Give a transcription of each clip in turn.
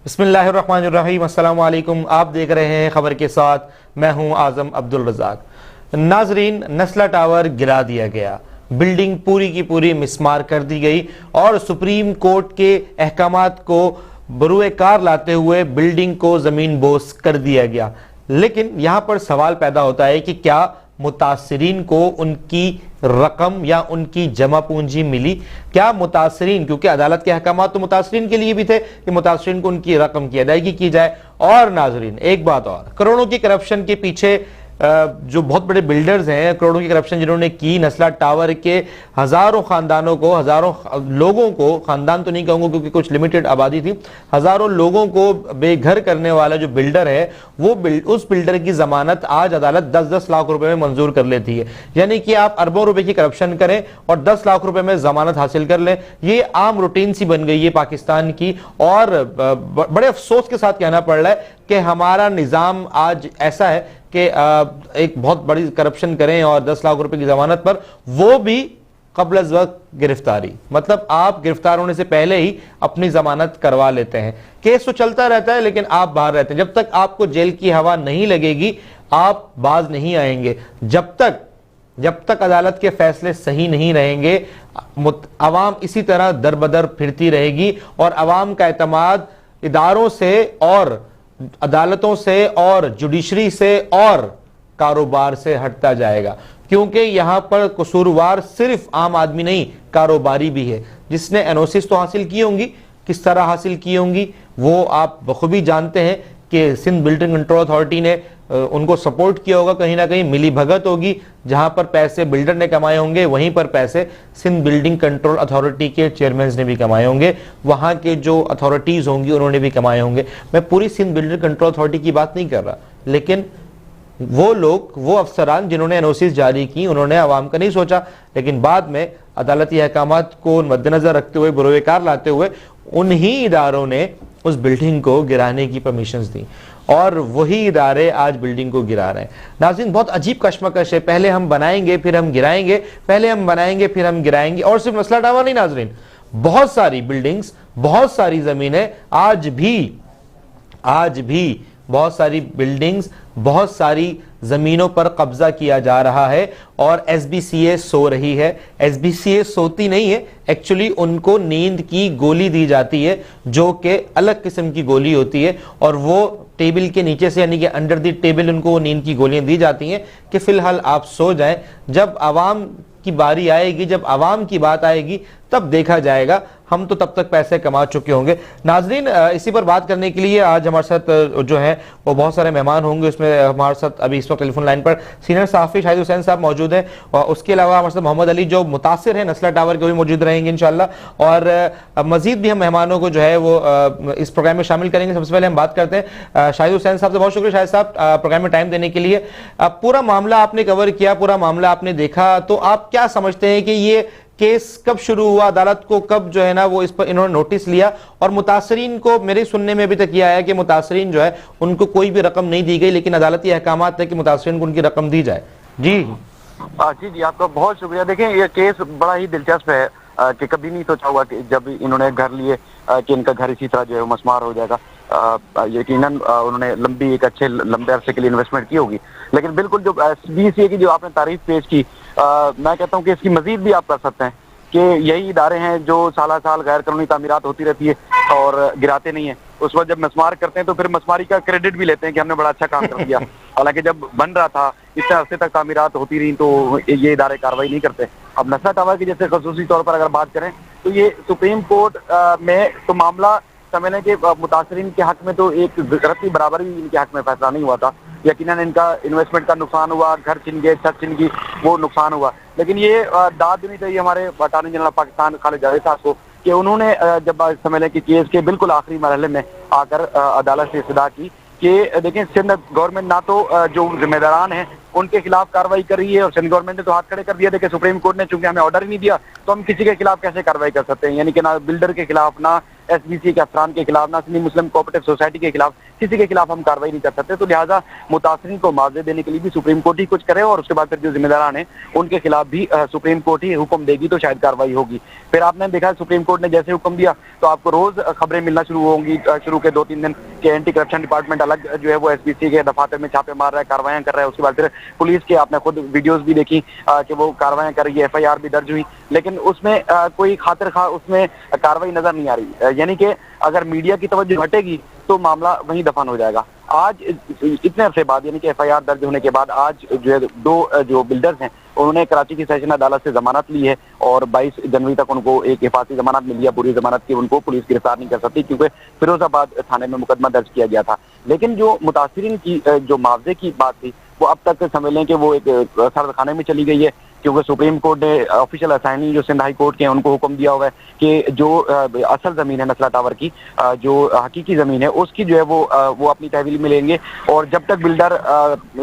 बिस्मिल्लाहिर्रहमानिर्रहीम, अस्सलाम वालेकुम। आप देख रहे हैं खबर के साथ, मैं हूं आजम अब्दुल रज़ाक। नाजरीन, नस्ला टावर गिरा दिया गया, बिल्डिंग पूरी की पूरी मिसमार कर दी गई और सुप्रीम कोर्ट के अहकामात को बरूए कार लाते हुए बिल्डिंग को जमीन बोस कर दिया गया। लेकिन यहां पर सवाल पैदा होता है कि क्या मुतासरीन को उनकी रकम या उनकी जमा पूंजी मिली? क्या मुतासरीन, क्योंकि अदालत के अहकामात तो मुतासरीन के लिए भी थे कि मुतासरीन को उनकी रकम की अदायगी की जाए। और नाजरीन, एक बात और, करोड़ों की करप्शन के पीछे जो बहुत बड़े बिल्डर्स हैं, करोड़ों की करप्शन जिन्होंने की, नस्ला टावर के हजारों खानदानों को, हजारों लोगों को, खानदान तो नहीं कहूंगा क्योंकि कुछ लिमिटेड आबादी थी, हजारों लोगों को बेघर करने वाला जो बिल्डर है, वो उस बिल्डर की जमानत आज अदालत 10-10 लाख रुपए में मंजूर कर लेती है। यानी कि आप अरबों रुपए की करप्शन करें और 10 लाख रुपए में जमानत हासिल कर लें, ये आम रूटीन सी बन गई है पाकिस्तान की। और बड़े अफसोस के साथ कहना पड़ रहा है कि हमारा निजाम आज ऐसा है कि एक बहुत बड़ी करप्शन करें और 10 लाख रुपए की जमानत पर, वो भी कब्ल अज़ वक्त गिरफ्तारी, मतलब आप गिरफ्तार होने से पहले ही अपनी जमानत करवा लेते हैं। केस तो चलता रहता है लेकिन आप बाहर रहते हैं। जब तक आपको जेल की हवा नहीं लगेगी आप बाज नहीं आएंगे। जब तक अदालत के फैसले सही नहीं रहेंगे, अवाम इसी तरह दर बदर फिरती रहेगी और अवाम का एतमाद इदारों से और अदालतों से और जुडिशरी से और कारोबार से हटता जाएगा। क्योंकि यहां पर कसूरवार सिर्फ आम आदमी नहीं, कारोबारी भी है। जिसने एनओसीज तो हासिल की होंगी, किस तरह हासिल की होंगी वो आप बखूबी जानते हैं कि सिंध बिल्डिंग कंट्रोल अथॉरिटी ने उनको सपोर्ट किया होगा। कहीं ना कहीं मिली भगत होगी, जहां पर पैसे बिल्डर ने कमाए होंगे वहीं पर पैसे सिंध बिल्डिंग कंट्रोल अथॉरिटी के चेयरमैन ने भी कमाए होंगे, वहां के जो अथॉरिटीज होंगी उन्होंने भी कमाए होंगे। मैं पूरी सिंध बिल्डिंग कंट्रोल अथॉरिटी की बात नहीं कर रहा, लेकिन वो लोग, वो अफसरान जिन्होंने एनओसीज जारी की, उन्होंने आवाम का नहीं सोचा। लेकिन बाद में अदालती अहकामात को मद्देनजर रखते हुए, बरोए कार लाते हुए, उन्हीं इदारों ने उस बिल्डिंग को गिराने की परमिशंस दी और वही इदारे आज बिल्डिंग को गिरा रहे हैं। नाज़रीन, बहुत अजीब कश्मकश है। पहले हम बनाएंगे फिर हम गिराएंगे, पहले हम बनाएंगे फिर हम गिराएंगे। और सिर्फ नस्ला टावर नहीं नाज़रीन, बहुत सारी बिल्डिंग्स, बहुत सारी जमीनें आज भी बहुत सारी बिल्डिंग्स, बहुत सारी जमीनों पर कब्जा किया जा रहा है और एसबीसीए सो रही है। एसबीसीए सोती नहीं है, एक्चुअली उनको नींद की गोली दी जाती है जो कि अलग किस्म की गोली होती है और वो टेबल के नीचे से, यानी कि अंडर द टेबल, उनको वो नींद की गोलियां दी जाती हैं कि फिलहाल आप सो जाएं। जब आवाम की बारी आएगी, जब आवाम की बात आएगी, तब देखा जाएगा। हम तो तब तक पैसे कमा चुके होंगे। नाजरीन, इसी पर बात करने के लिए आज हमारे साथ जो है वो बहुत सारे मेहमान होंगे। उसमें हमारे साथ अभी इस वक्त टेलीफोन लाइन पर सीनियर सहाफ़ी शाहिद हुसैन साहब मौजूद हैं और उसके अलावा हमारे साथ मोहम्मद अली जो मुतासिर हैं नस्ला टावर के, भी मौजूद रहेंगे इंशाल्लाह। और मजीद भी हम मेहमानों को जो है वो इस प्रोग्राम में शामिल करेंगे। सबसे पहले हम बात करते हैं शाहिद हुसैन साहब से। बहुत शुक्रिया शाहिद साहब प्रोग्राम में टाइम देने के लिए। पूरा मामला आपने कवर किया, पूरा मामला आपने देखा, तो आप क्या समझते हैं कि ये केस कब शुरू हुआ, अदालत को कब जो है ना वो इस पर इन्होंने नोटिस लिया, और मुतासरीन को, मेरे सुनने में अभी तक यह आया कि मुतासरीन जो है उनको कोई भी रकम नहीं दी गई, लेकिन अदालती अहकामात है कि मुतासरीन को उनकी रकम दी जाए। जी जी, आपका बहुत शुक्रिया। देखें, ये केस बड़ा ही दिलचस्प है कि कभी नहीं सोचा हुआ कि जब इन्होंने घर लिए कि इनका घर इसी तरह जो है मसमार हो जाएगा। यकीनन उन्होंने लंबी, एक अच्छे लंबे अरसे के लिए इन्वेस्टमेंट की होगी, लेकिन बिल्कुल जो एसबीसीए की जो आपने तारीफ पेश की, मैं कहता हूँ कि इसकी मजीद भी आप कर सकते हैं कि यही इदारे हैं जो साल साल गैर कानूनी तामीरात होती रहती है और गिराते नहीं है। उस वक्त जब मसमार करते हैं तो फिर मसमारी का क्रेडिट भी लेते हैं कि हमने बड़ा अच्छा काम कर दिया। हालांकि जब बन रहा था, इतने अरसे तक तामीरात होती रही, तो ये इदारे कार्रवाई नहीं करते। अब नस्ला टावर की जैसे खसूसी तौर पर अगर बात करें तो ये सुप्रीम कोर्ट में तो मामला समझने के मुतासरीन के हक में तो एक गलती बराबर भी इनके हक में फैसला नहीं हुआ था। यकीनन इनका इन्वेस्टमेंट का नुकसान हुआ, घर छिन गए, छत छिन गई, वो नुकसान हुआ। लेकिन ये दाद देनी चाहिए हमारे अटॉर्नी जनरल पाकिस्तान खालिद जावेद साहब को कि उन्होंने जब समझ लें कि केस के बिल्कुल आखिरी मरहले में आकर अदालत से इस्तदा की कि देखें, सिंध गवर्नमेंट ना तो जो जिम्मेदारान हैं उनके खिलाफ कार्रवाई कर रही है, और सिंध गवर्नमेंट ने तो हाथ खड़े कर दिया। देखिए, सुप्रीम कोर्ट ने चूंकि हमें ऑर्डर ही नहीं दिया तो हम किसी के खिलाफ कैसे कार्रवाई कर सकते हैं, यानी कि ना बिल्डर के खिलाफ, ना एसबीसी के अफसरान के खिलाफ, ना सिंधी मुस्लिम कोऑपरेटिव सोसाइटी के खिलाफ किसी के खिलाफ हम कार्रवाई नहीं कर सकते। तो लिहाजा मुतासरीन को मुआवजे देने के लिए भी सुप्रीम कोर्ट ही कुछ करे और उसके बाद फिर जो जिम्मेदारान है उनके खिलाफ भी सुप्रीम कोर्ट ही हुक्म देगी तो शायद कार्रवाई होगी। फिर आपने देखा सुप्रीम कोर्ट ने जैसे हुक्म दिया तो आपको रोज खबरें मिलना शुरू होंगी। शुरू के 2-3 दिन के एंटी करप्शन डिपार्टमेंट अलग जो है वो एसपीसी के दफातर में छापे मार रहा है, कार्रवाई कर रहा है। उसके बाद फिर पुलिस के आपने खुद वीडियोस भी देखी कि वो कार्रवाई कर रही है, FIR भी दर्ज हुई, लेकिन उसमें कोई खातिर खा उसमें कार्रवाई नजर नहीं आ रही। यानी कि अगर मीडिया की तवज्जो हटेगी तो मामला वहीं दफन हो जाएगा। आज इतने अरसे बाद यानी कि FIR दर्ज होने के बाद आज जो है 2 जो बिल्डर्स हैं उन्होंने कराची की सेशन अदालत से जमानत ली है और 22 जनवरी तक उनको एक हिफाजती जमानत मिली है। पूरी जमानत की उनको पुलिस गिरफ्तार नहीं कर सकती क्योंकि फिरोजाबाद थाने में मुकदमा दर्ज किया गया था। लेकिन जो मुतासिरीन की जो मुआवजे की बात थी वो अब तक समझ लें कि वो एक सर्द खाने में चली गई है, क्योंकि सुप्रीम कोर्ट ने ऑफिशियल असाइनी जो सिंध हाई कोर्ट के हैं उनको हुक्म दिया हुआ है कि जो असल जमीन है नस्ला टावर की, जो हकीकी जमीन है उसकी जो है वो अपनी तहवील में लेंगे और जब तक बिल्डर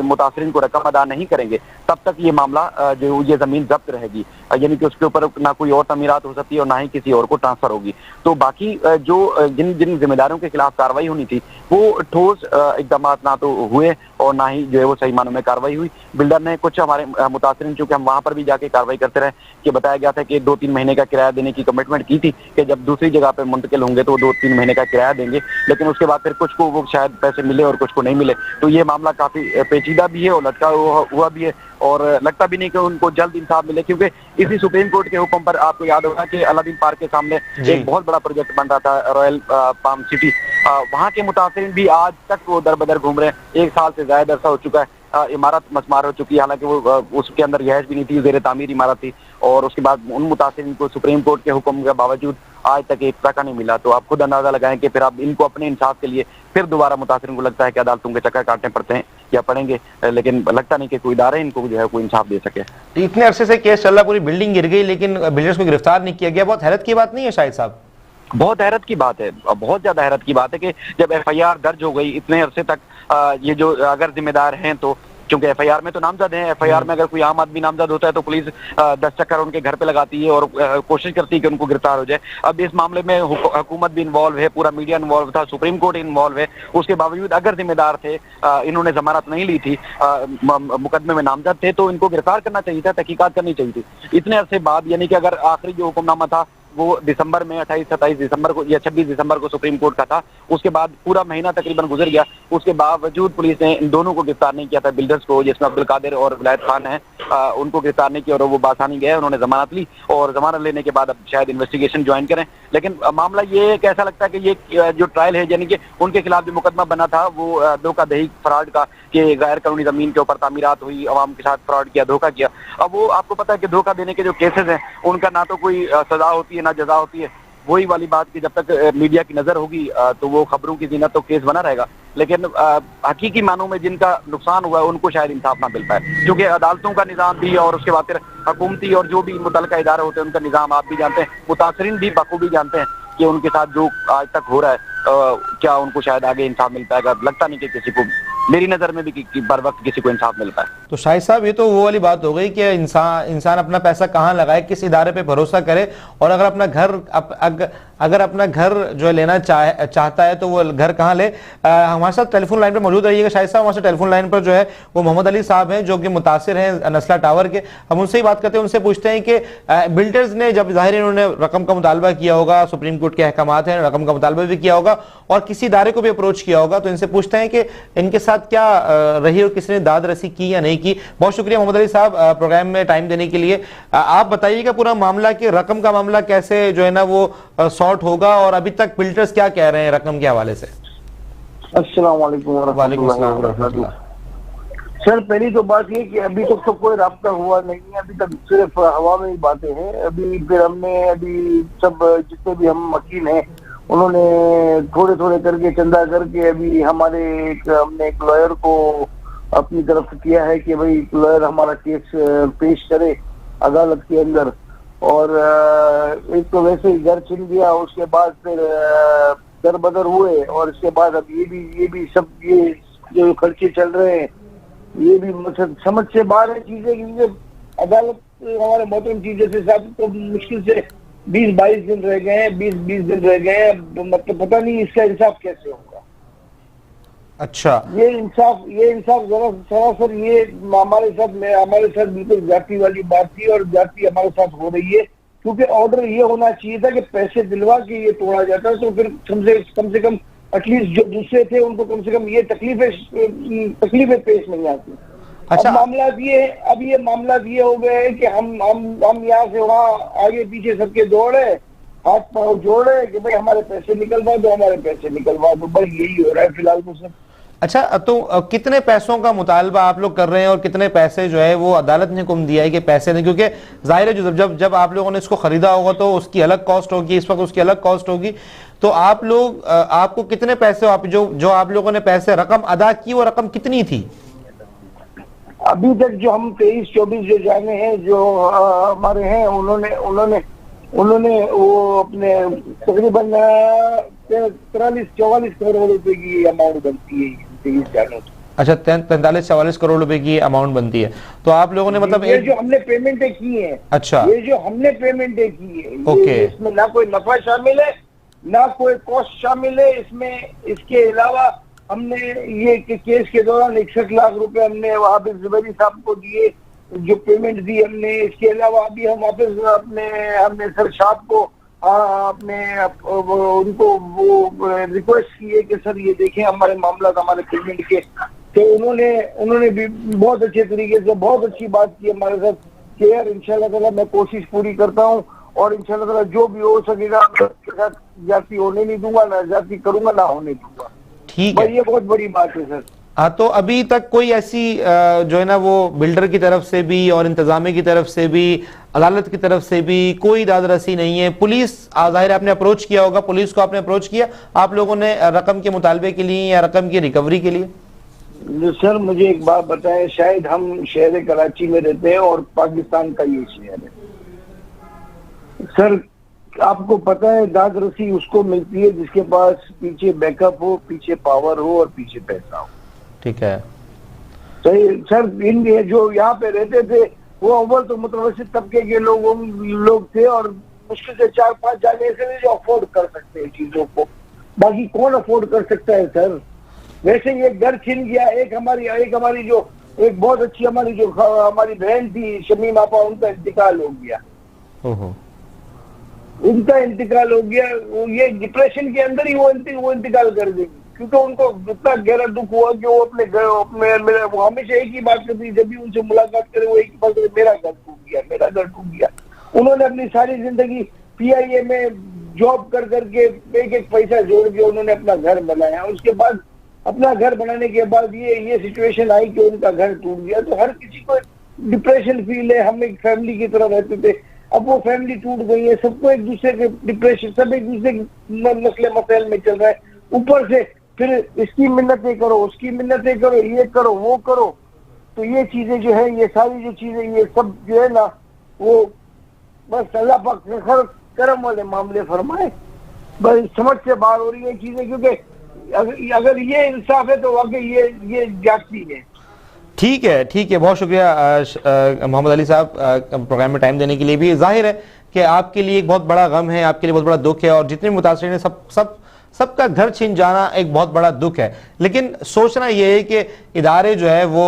मुतासरीन को रकम अदा नहीं करेंगे तब तक ये मामला जो ये जमीन जब्त रहेगी। यानी कि उसके ऊपर ना कोई और तमीरात हो सकती है और ना ही किसी और को ट्रांसफर होगी। तो बाकी जो जिन जिन जिम्मेदारों के खिलाफ कार्रवाई होनी थी वो ठोस इकदाम ना तो हुए और ना ही जो है वो सही मानों में कार्रवाई हुई। बिल्डर ने कुछ हमारे मुतासरीन, चूंकि हम वहां पर भी जाके कार्रवाई करते रहे, कि बताया गया था कि 2-3 महीने का किराया देने की कमिटमेंट की थी कि जब दूसरी जगह पे मुंतकिल होंगे तो 2-3 महीने का किराया देंगे, लेकिन उसके बाद फिर कुछ को वो शायद पैसे मिले और कुछ को नहीं मिले। तो ये मामला काफी पेचीदा भी है और लटका हुआ भी है और लगता भी नहीं कि उनको जल्द इंसाफ मिले, क्योंकि इसी सुप्रीम कोर्ट के हुक्म पर आपको याद होगा कि अलादीन पार्क के सामने एक बहुत बड़ा प्रोजेक्ट बन रहा था, रॉयल पाम सिटी। वहां के मुतासरीन भी आज तक वो दर बदर घूम रहे हैं। 1 साल से ज्यादा अरसा हो चुका है, इमारत मस्मार हो चुकी है, हालांकि वो उसके अंदर रिहाइश भी नहीं थी, ज़ेर तामीर इमारत थी और उसके बाद उन मुतासरीन को सुप्रीम कोर्ट के हुक्म के बावजूद आज तक एक टका नहीं मिला। तो आप खुद अंदाजा लगाएं कि फिर आप इनको अपने इंसाफ के लिए फिर दोबारा मुतासरीन को लगता है कि अदालतों के चक्कर काटने पड़ते हैं या पड़ेंगे, लेकिन लगता नहीं कि कोई इदारा इनको जो है कोई इंसाफ दे सके। इतने अरसे से केस चल रहा, पूरी बिल्डिंग गिर गई लेकिन बिल्डर्स को गिरफ्तार नहीं किया गया। बहुत हैरत की बात नहीं है शाहिद साहब? बहुत हैरत की बात है, बहुत ज्यादा हैरत की बात है कि जब FIR दर्ज हो गई इतने अरसे तक ये जो अगर जिम्मेदार हैं, तो क्योंकि FIR में तो नामजद हैं, FIR में अगर कोई आम आदमी नामजद होता है तो पुलिस 10 चक्कर उनके घर पे लगाती है और कोशिश करती है कि उनको गिरफ्तार हो जाए। अब इस मामले में हुकूमत भी इन्वॉल्व है, पूरा मीडिया इन्वॉल्व था, सुप्रीम कोर्ट इन्वॉल्व है। उसके बावजूद अगर जिम्मेदार थे, इन्होंने जमानत नहीं ली थी, मुकदमे में नामजद थे, तो इनको गिरफ्तार करना चाहिए था, तहकीकात करनी चाहिए थी इतने अरसे बाद। यानी कि अगर आखिरी जो हुक्मनामा था वो दिसंबर में 28-27 दिसंबर को या 26 दिसंबर को सुप्रीम कोर्ट का था, उसके बाद पूरा महीना तकरीबन गुजर गया, उसके बावजूद पुलिस ने इन दोनों को गिरफ्तार नहीं किया था। बिल्डर्स को, जिसमें अब्दुल कादिर और विलायत खान है, उनको गिरफ्तार नहीं किया और वो बासानी गए, उन्होंने जमानत ली और जमानत लेने के बाद अब शायद इन्वेस्टिगेशन ज्वाइन करें। लेकिन मामला ये कैसा लगता है कि ये जो ट्रायल है, यानी कि उनके खिलाफ जो मुकदमा बना था वो धोखाधड़ी फ्रॉड का, कि गैर कानूनी जमीन के ऊपर तामीरात हुई, अवाम के साथ फ्रॉड किया, धोखा किया। अब वो आपको पता है कि धोखा देने के जो केसेस हैं उनका ना तो कोई सजा होती है ना जजा होती है। वही वाली बात कि जब तक मीडिया की नजर होगी तो वो खबरों की जीनत तो केस बना रहेगा, लेकिन हकीकी मानों में जिनका नुकसान हुआ है उनको शायद इंसाफ ना मिल पाए, क्योंकि अदालतों का निजाम भी और उसके बाद फिर हुकूमती और जो भी मुतल्लिका इदारे होते हैं उनका निजाम आप भी जानते हैं, मुतासरीन भी बखूबी जानते हैं कि उनके साथ जो आज तक हो रहा है क्या उनको शायद आगे इंसाफ मिल पाएगा। लगता नहीं कि किसी को, मेरी नजर में भी कि बर वक्त किसी को इंसाफ मिल पाए। तो शाहिद साहब, ये तो वो वाली बात हो गई कि इंसान अपना पैसा कहाँ लगाए, किस इदारे पे भरोसा करे, और अगर अपना घर जो है लेना चाहता है तो वो घर कहाँ ले। हमारे साथ टेलीफोन लाइन पे मौजूद रहिएगा शाहिद साहब। हमारे साथ टेलीफोन लाइन पर जो है वो मोहम्मद अली साहब हैं जो कि मुतासिर हैं नस्ला टावर के। हम उनसे ही बात करते हैं, उनसे पूछते हैं कि बिल्डर्स ने जब ज़ाहिर इन्होंने रकम का मुतालबा किया होगा, सुप्रीम कोर्ट के अहकामात हैं, रकम का मुतालबा भी किया होगा और किसी इदारे को भी अप्रोच किया होगा, तो इनसे पूछते हैं कि इनके साथ क्या रही और किसने दाद रसी की या नहीं की। बहुत शुक्रिया मोहम्मद अली साहब प्रोग्राम में टाइम देने के लिए। आप बताइएगा पूरा मामला कि रकम का मामला कैसे जो है ना वो सॉर्ट होगा और अभी तक बिल्डर्स क्या कह रहे हैं रकम के हवाले से। अस्सलाम वालेकुम वरहमतुल्लाहि वबरकातुहू। सर, पहली तो बात ये कि अभी तक तो कोई राब्ता हुआ नहीं है, अभी तक सिर्फ हवा में ही बातें हैं। अभी फिर हमने सब जितने भी हम वकील हैं उन्होंने थोड़े थोड़े करके चंदा करके अभी हमने एक लॉयर को अपनी तरफ किया है कि भाई लॉयर हमारा केस पेश करे अदालत के अंदर। और एक तो वैसे ही घर छिन गया, उसके बाद फिर दर बदर हुए और इसके बाद अब ये भी सब ये जो खर्चे चल रहे हैं ये भी समझ से बाहर है चीजें, क्योंकि अदालत हमारे मोहतरम चीफ जस्टिस साहब को मुश्किल से 20-22 दिन रह गए हैं, 20 दिन रह गए हैं, मतलब पता नहीं इसका इंसाफ कैसे होगा। अच्छा, ये इंसाफ जरा सरासर ये हमारे साथ बिल्कुल जाति वाली बात थी, और जाति हमारे साथ हो रही है, क्योंकि ऑर्डर ये होना चाहिए था कि पैसे दिलवा के ये तोड़ा जाता है, तो फिर कम से कम एटलीस्ट जो दूसरे थे उनको कम से कम ये तकलीफें पेश नहीं आती। अच्छा। अब ये मामला ये हो गए हैं कि हम यहाँ से वहाँ आगे पीछे सबके दौड़े, हाथ पांव जोड़े कि भाई हमारे पैसे निकलवा दो, हमारे पैसे निकलवा दो, बस यही हो रहा है फिलहाल तो सर। अच्छा, तो कितने पैसों का मुतालबा आप लोग कर रहे हैं और कितने पैसे जो है वो अदालत ने हुक्म दिया है कि पैसे नहीं? क्योंकि जाहिर है जब जब आप लोगों ने इसको खरीदा होगा तो उसकी अलग कॉस्ट होगी, इस वक्त उसकी अलग कॉस्ट होगी, तो आप लोग आपको कितने पैसे जो आप लोगों ने पैसे रकम अदा की वो रकम कितनी थी? अभी तक जो हम 23-24 जो जाने हैं जो हमारे हैं, उन्होंने वो अपने तकरीबन 43-44 करोड़ रुपए की अमाउंट बनती है 23 जाने। अच्छा, 43-44 करोड़ रुपए की अमाउंट बनती है। तो आप लोगों ने मतलब ये जो हमने पेमेंटें की है, अच्छा, ये जो हमने पेमेंटें की है, ओके, इसमें ना कोई नफा शामिल है ना कोई कॉस्ट शामिल है इसमें। इसके अलावा हमने ये केस के दौरान 61 लाख रुपए हमने हाफिज जुबैरी साहब को दिए, जो पेमेंट दी हमने। इसके अलावा अभी हम हाफिज हमने सर साहब को उनको वो रिक्वेस्ट की है कि सर ये देखें हमारे मामला हमारे पेमेंट के, तो उन्होंने भी बहुत अच्छे तरीके से बहुत अच्छी बात की हमारे साथ कि यार इंशाल्लाह ताला मैं कोशिश पूरी करता हूँ, और इंशाल्लाह ताला जो भी हो सकेगा आपके साथ जाति होने नहीं दूंगा, ना जाति करूंगा, ना होने दूंगा। ठीक है, ये बहुत बड़ी बात है सर। हाँ, तो अभी तक कोई ऐसी जो है ना वो बिल्डर की तरफ से भी और इंतजामिया की तरफ से भी, अदालत की तरफ से भी कोई दादरसी नहीं है? पुलिस जाहिर आपने अप्रोच किया होगा, पुलिस को आपने अप्रोच किया आप लोगों ने रकम के मुतालबे के लिए या रकम की रिकवरी के लिए? सर मुझे एक बात बताएं, शायद हम शहर कराची में रहते हैं और पाकिस्तान का ये शहर है सर। आपको पता है दाद रसी उसको मिलती है जिसके पास पीछे बैकअप हो, पीछे पावर हो और पीछे पैसा हो। ठीक है सही सर। इन जो यहाँ पे रहते थे वो अव्वल तो मुतवस्सित तबके के लोग थे, और मुश्किल से 4-5 जाने से जो अफोर्ड कर सकते हैं चीजों को, बाकी कौन अफोर्ड कर सकता है सर? वैसे ये घर छिन गया। एक हमारी जो एक बहुत अच्छी हमारी बहन थी शमीम आपा, उनका इंतकाल हो गया। उनका इंतकाल हो गया, ये डिप्रेशन के अंदर ही वो इंतकाल कर देंगे, क्योंकि उनको इतना गहरा दुख हुआ कि वो अपने घर वो हमेशा एक ही बात करती, जब भी उनसे मुलाकात करे वो एक ही बात करे, मेरा घर टूट गया। उन्होंने अपनी सारी जिंदगी PIA में जॉब कर करके एक पैसा जोड़ के उन्होंने अपना घर बनाया। उसके बाद अपना घर बनाने के बाद ये सिचुएशन आई कि उनका घर टूट गया। तो हर किसी को डिप्रेशन फील है। हम एक फैमिली की तरह रहते थे, अब वो फैमिली टूट गई है, सबको एक दूसरे के डिप्रेशन, सब एक दूसरे के मसले मसाइल में चल रहा है। ऊपर से फिर इसकी मिन्नतें करो, उसकी मिन्नतें करो, ये करो वो करो। तो ये चीजें जो है, ये सारी जो चीजें, ये सब जो है ना, वो बस अल्लाह पाक करम वाले मामले फरमाए। बस समझ से बाहर हो रही है चीजें, क्योंकि अगर ये इंसाफ है तो वाकई ये जाती है। ठीक है, बहुत शुक्रिया मोहम्मद अली साहब प्रोग्राम में टाइम देने के लिए। भी जाहिर है कि आपके लिए एक बहुत बड़ा गम है, आपके लिए बहुत बड़ा दुख है, और जितने मुतासरीन हैं सबका घर छिन जाना एक बहुत बड़ा दुख है। लेकिन सोचना यह है कि इदारे जो है वो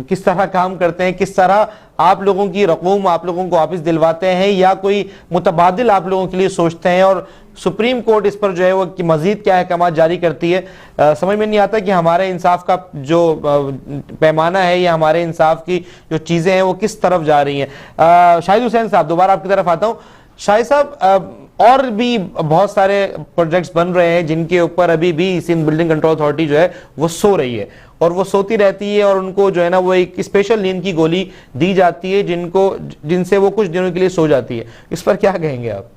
किस तरह काम करते हैं, किस तरह आप लोगों की रकूम आप लोगों को वापस दिलवाते हैं, या कोई मुतबादिल आप लोगों के लिए सोचते हैं, और सुप्रीम कोर्ट इस पर जो है वो कि मजीद क्या अहकाम जारी करती है। समझ में नहीं आता कि हमारे इंसाफ का जो पैमाना है या हमारे इंसाफ की जो चीज़ें हैं वो किस तरफ जा रही हैं। शाहिद हुसैन साहब, दोबारा आपकी तरफ आता हूँ। शाहिद साहब, और भी बहुत सारे प्रोजेक्ट्स बन रहे हैं जिनके ऊपर अभी भी सिंध बिल्डिंग कंट्रोल अथॉरिटी जो है वो सो रही है, और वो सोती रहती है, और उनको जो है ना वो एक स्पेशल नींद की गोली दी जाती है जिनसे वो कुछ दिनों के लिए सो जाती है। इस पर क्या कहेंगे आप?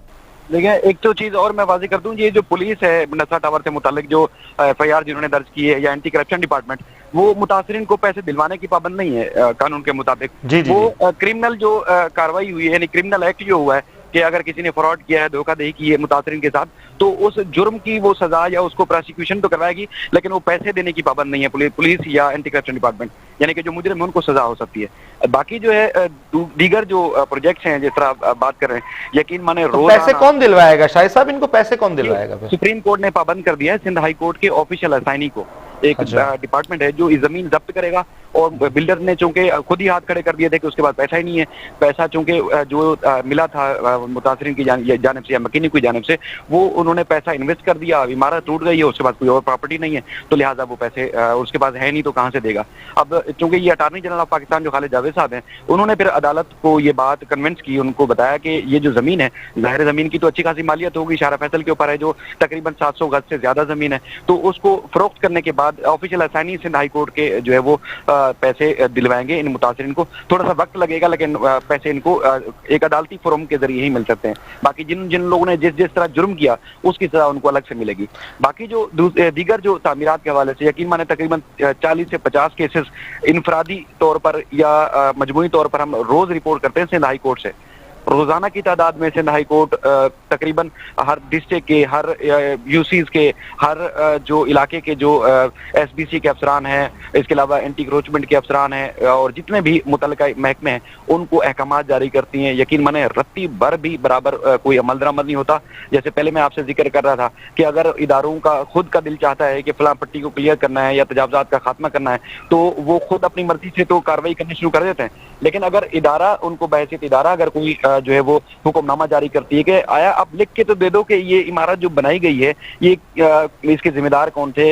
देखिए, एक तो चीज और मैं वाज़ेह कर दूं, ये जो पुलिस है नसला टावर से मुतालिक जो FIR जिन्होंने दर्ज की है, या एंटी करप्शन डिपार्टमेंट, वो मुतासरीन को पैसे दिलवाने की पाबंद नहीं है कानून के मुताबिक। वो क्रिमिनल जो कार्रवाई हुई है, यानी क्रिमिनल एक्ट जो हुआ है कि अगर किसी ने फ्रॉड किया है, धोखाधड़ी की है मुतासरीन के साथ, तो उस जुर्म की वो सजा या उसको प्रोसिक्यूशन तो करवाएगी, लेकिन वो पैसे देने की पाबंद नहीं है पुलिस या एंटी करप्शन डिपार्टमेंट। यानी कि जो मुजरिम है उनको सजा हो सकती है। बाकी जो है दीगर जो प्रोजेक्ट्स हैं जिस तरह बात कर रहे हैं, यकीन माने रोज पैसे कौन दिलवाएगा शाहिद साहब? इनको पैसे कौन दिलवाएगा? सुप्रीम कोर्ट ने पाबंद कर दिया है सिंध हाई कोर्ट के ऑफिशियल असाइनी को एक डिपार्टमेंट है जो इस जमीन जब्त करेगा, और बिल्डर ने चूंकि खुद ही हाथ खड़े कर दिए थे कि उसके बाद पैसा ही नहीं है। पैसा चूंकि जो मिला था मुतासरीन की जानिब से या मकीनी की जानिब से, वो उन्होंने पैसा इन्वेस्ट कर दिया, अब इमारत टूट गई है, उसके बाद कोई और प्रॉपर्टी नहीं है, तो लिहाजा वो पैसे उसके पास है नहीं तो कहाँ से देगा। अब चूंकि ये अटॉर्नी जनरल ऑफ पाकिस्तान जो खालिद जावेद साहब हैं, उन्होंने फिर अदालत को ये बात कन्विंस की, उनको बताया कि ये जो जमीन है, जाहिर जमीन की तो अच्छी खासी मालियत होगी, शारा फैसल के ऊपर है जो तकरीबन 700 गज से ज्यादा जमीन है, तो उसको फरोख्त करने के बाद official assignee Sindh high court के जो है वो पैसे दिलवाएंगे इन मुतासरीन को। थोड़ा सा वक्त लगेगा, लेकिन पैसे इनको एक अदालती फोरम के जरिए ही मिल सकते हैं। बाकी जिन जिन लोगों ने जिस जिस तरह जुर्म किया उसकी सजा उनको अलग से मिलेगी। बाकी जो दीगर जो तामीरात के हवाले से यकीन माने तकरीबन 40 से 50 केसेस इनफरादी तौर पर या मजमूई तौर पर हम रोज रिपोर्ट करते हैं सिंध हाई कोर्ट से। रोजाना की तादाद में सिंध हाई कोर्ट तकरीबन हर डिस्ट्रिक्ट के, हर यूसीज के, हर जो इलाके के जो एसबीसी के अफसरान हैं, इसके अलावा एंटी क्रोचमेंट के अफसरान हैं, और जितने भी मुतल्लिका महकमे हैं उनको अहकामात जारी करती हैं। यकीन माने रत्ती भर भी बराबर कोई अमल दरामद नहीं होता। जैसे पहले मैं आपसे जिक्र कर रहा था कि अगर इदारों का खुद का दिल चाहता है कि फलां पट्टी को क्लियर करना है या तजावजात का खात्मा करना है, तो वो खुद अपनी मर्जी से तो कार्रवाई करनी शुरू कर देते हैं। लेकिन अगर इदारा उनको बहैसियत इदारा अगर कोई जो है वो हुक्मनामा जारी करती है कि आया आप लिख के तो दे दो कि ये इमारत जो बनाई गई है ये इसके जिम्मेदार कौन थे,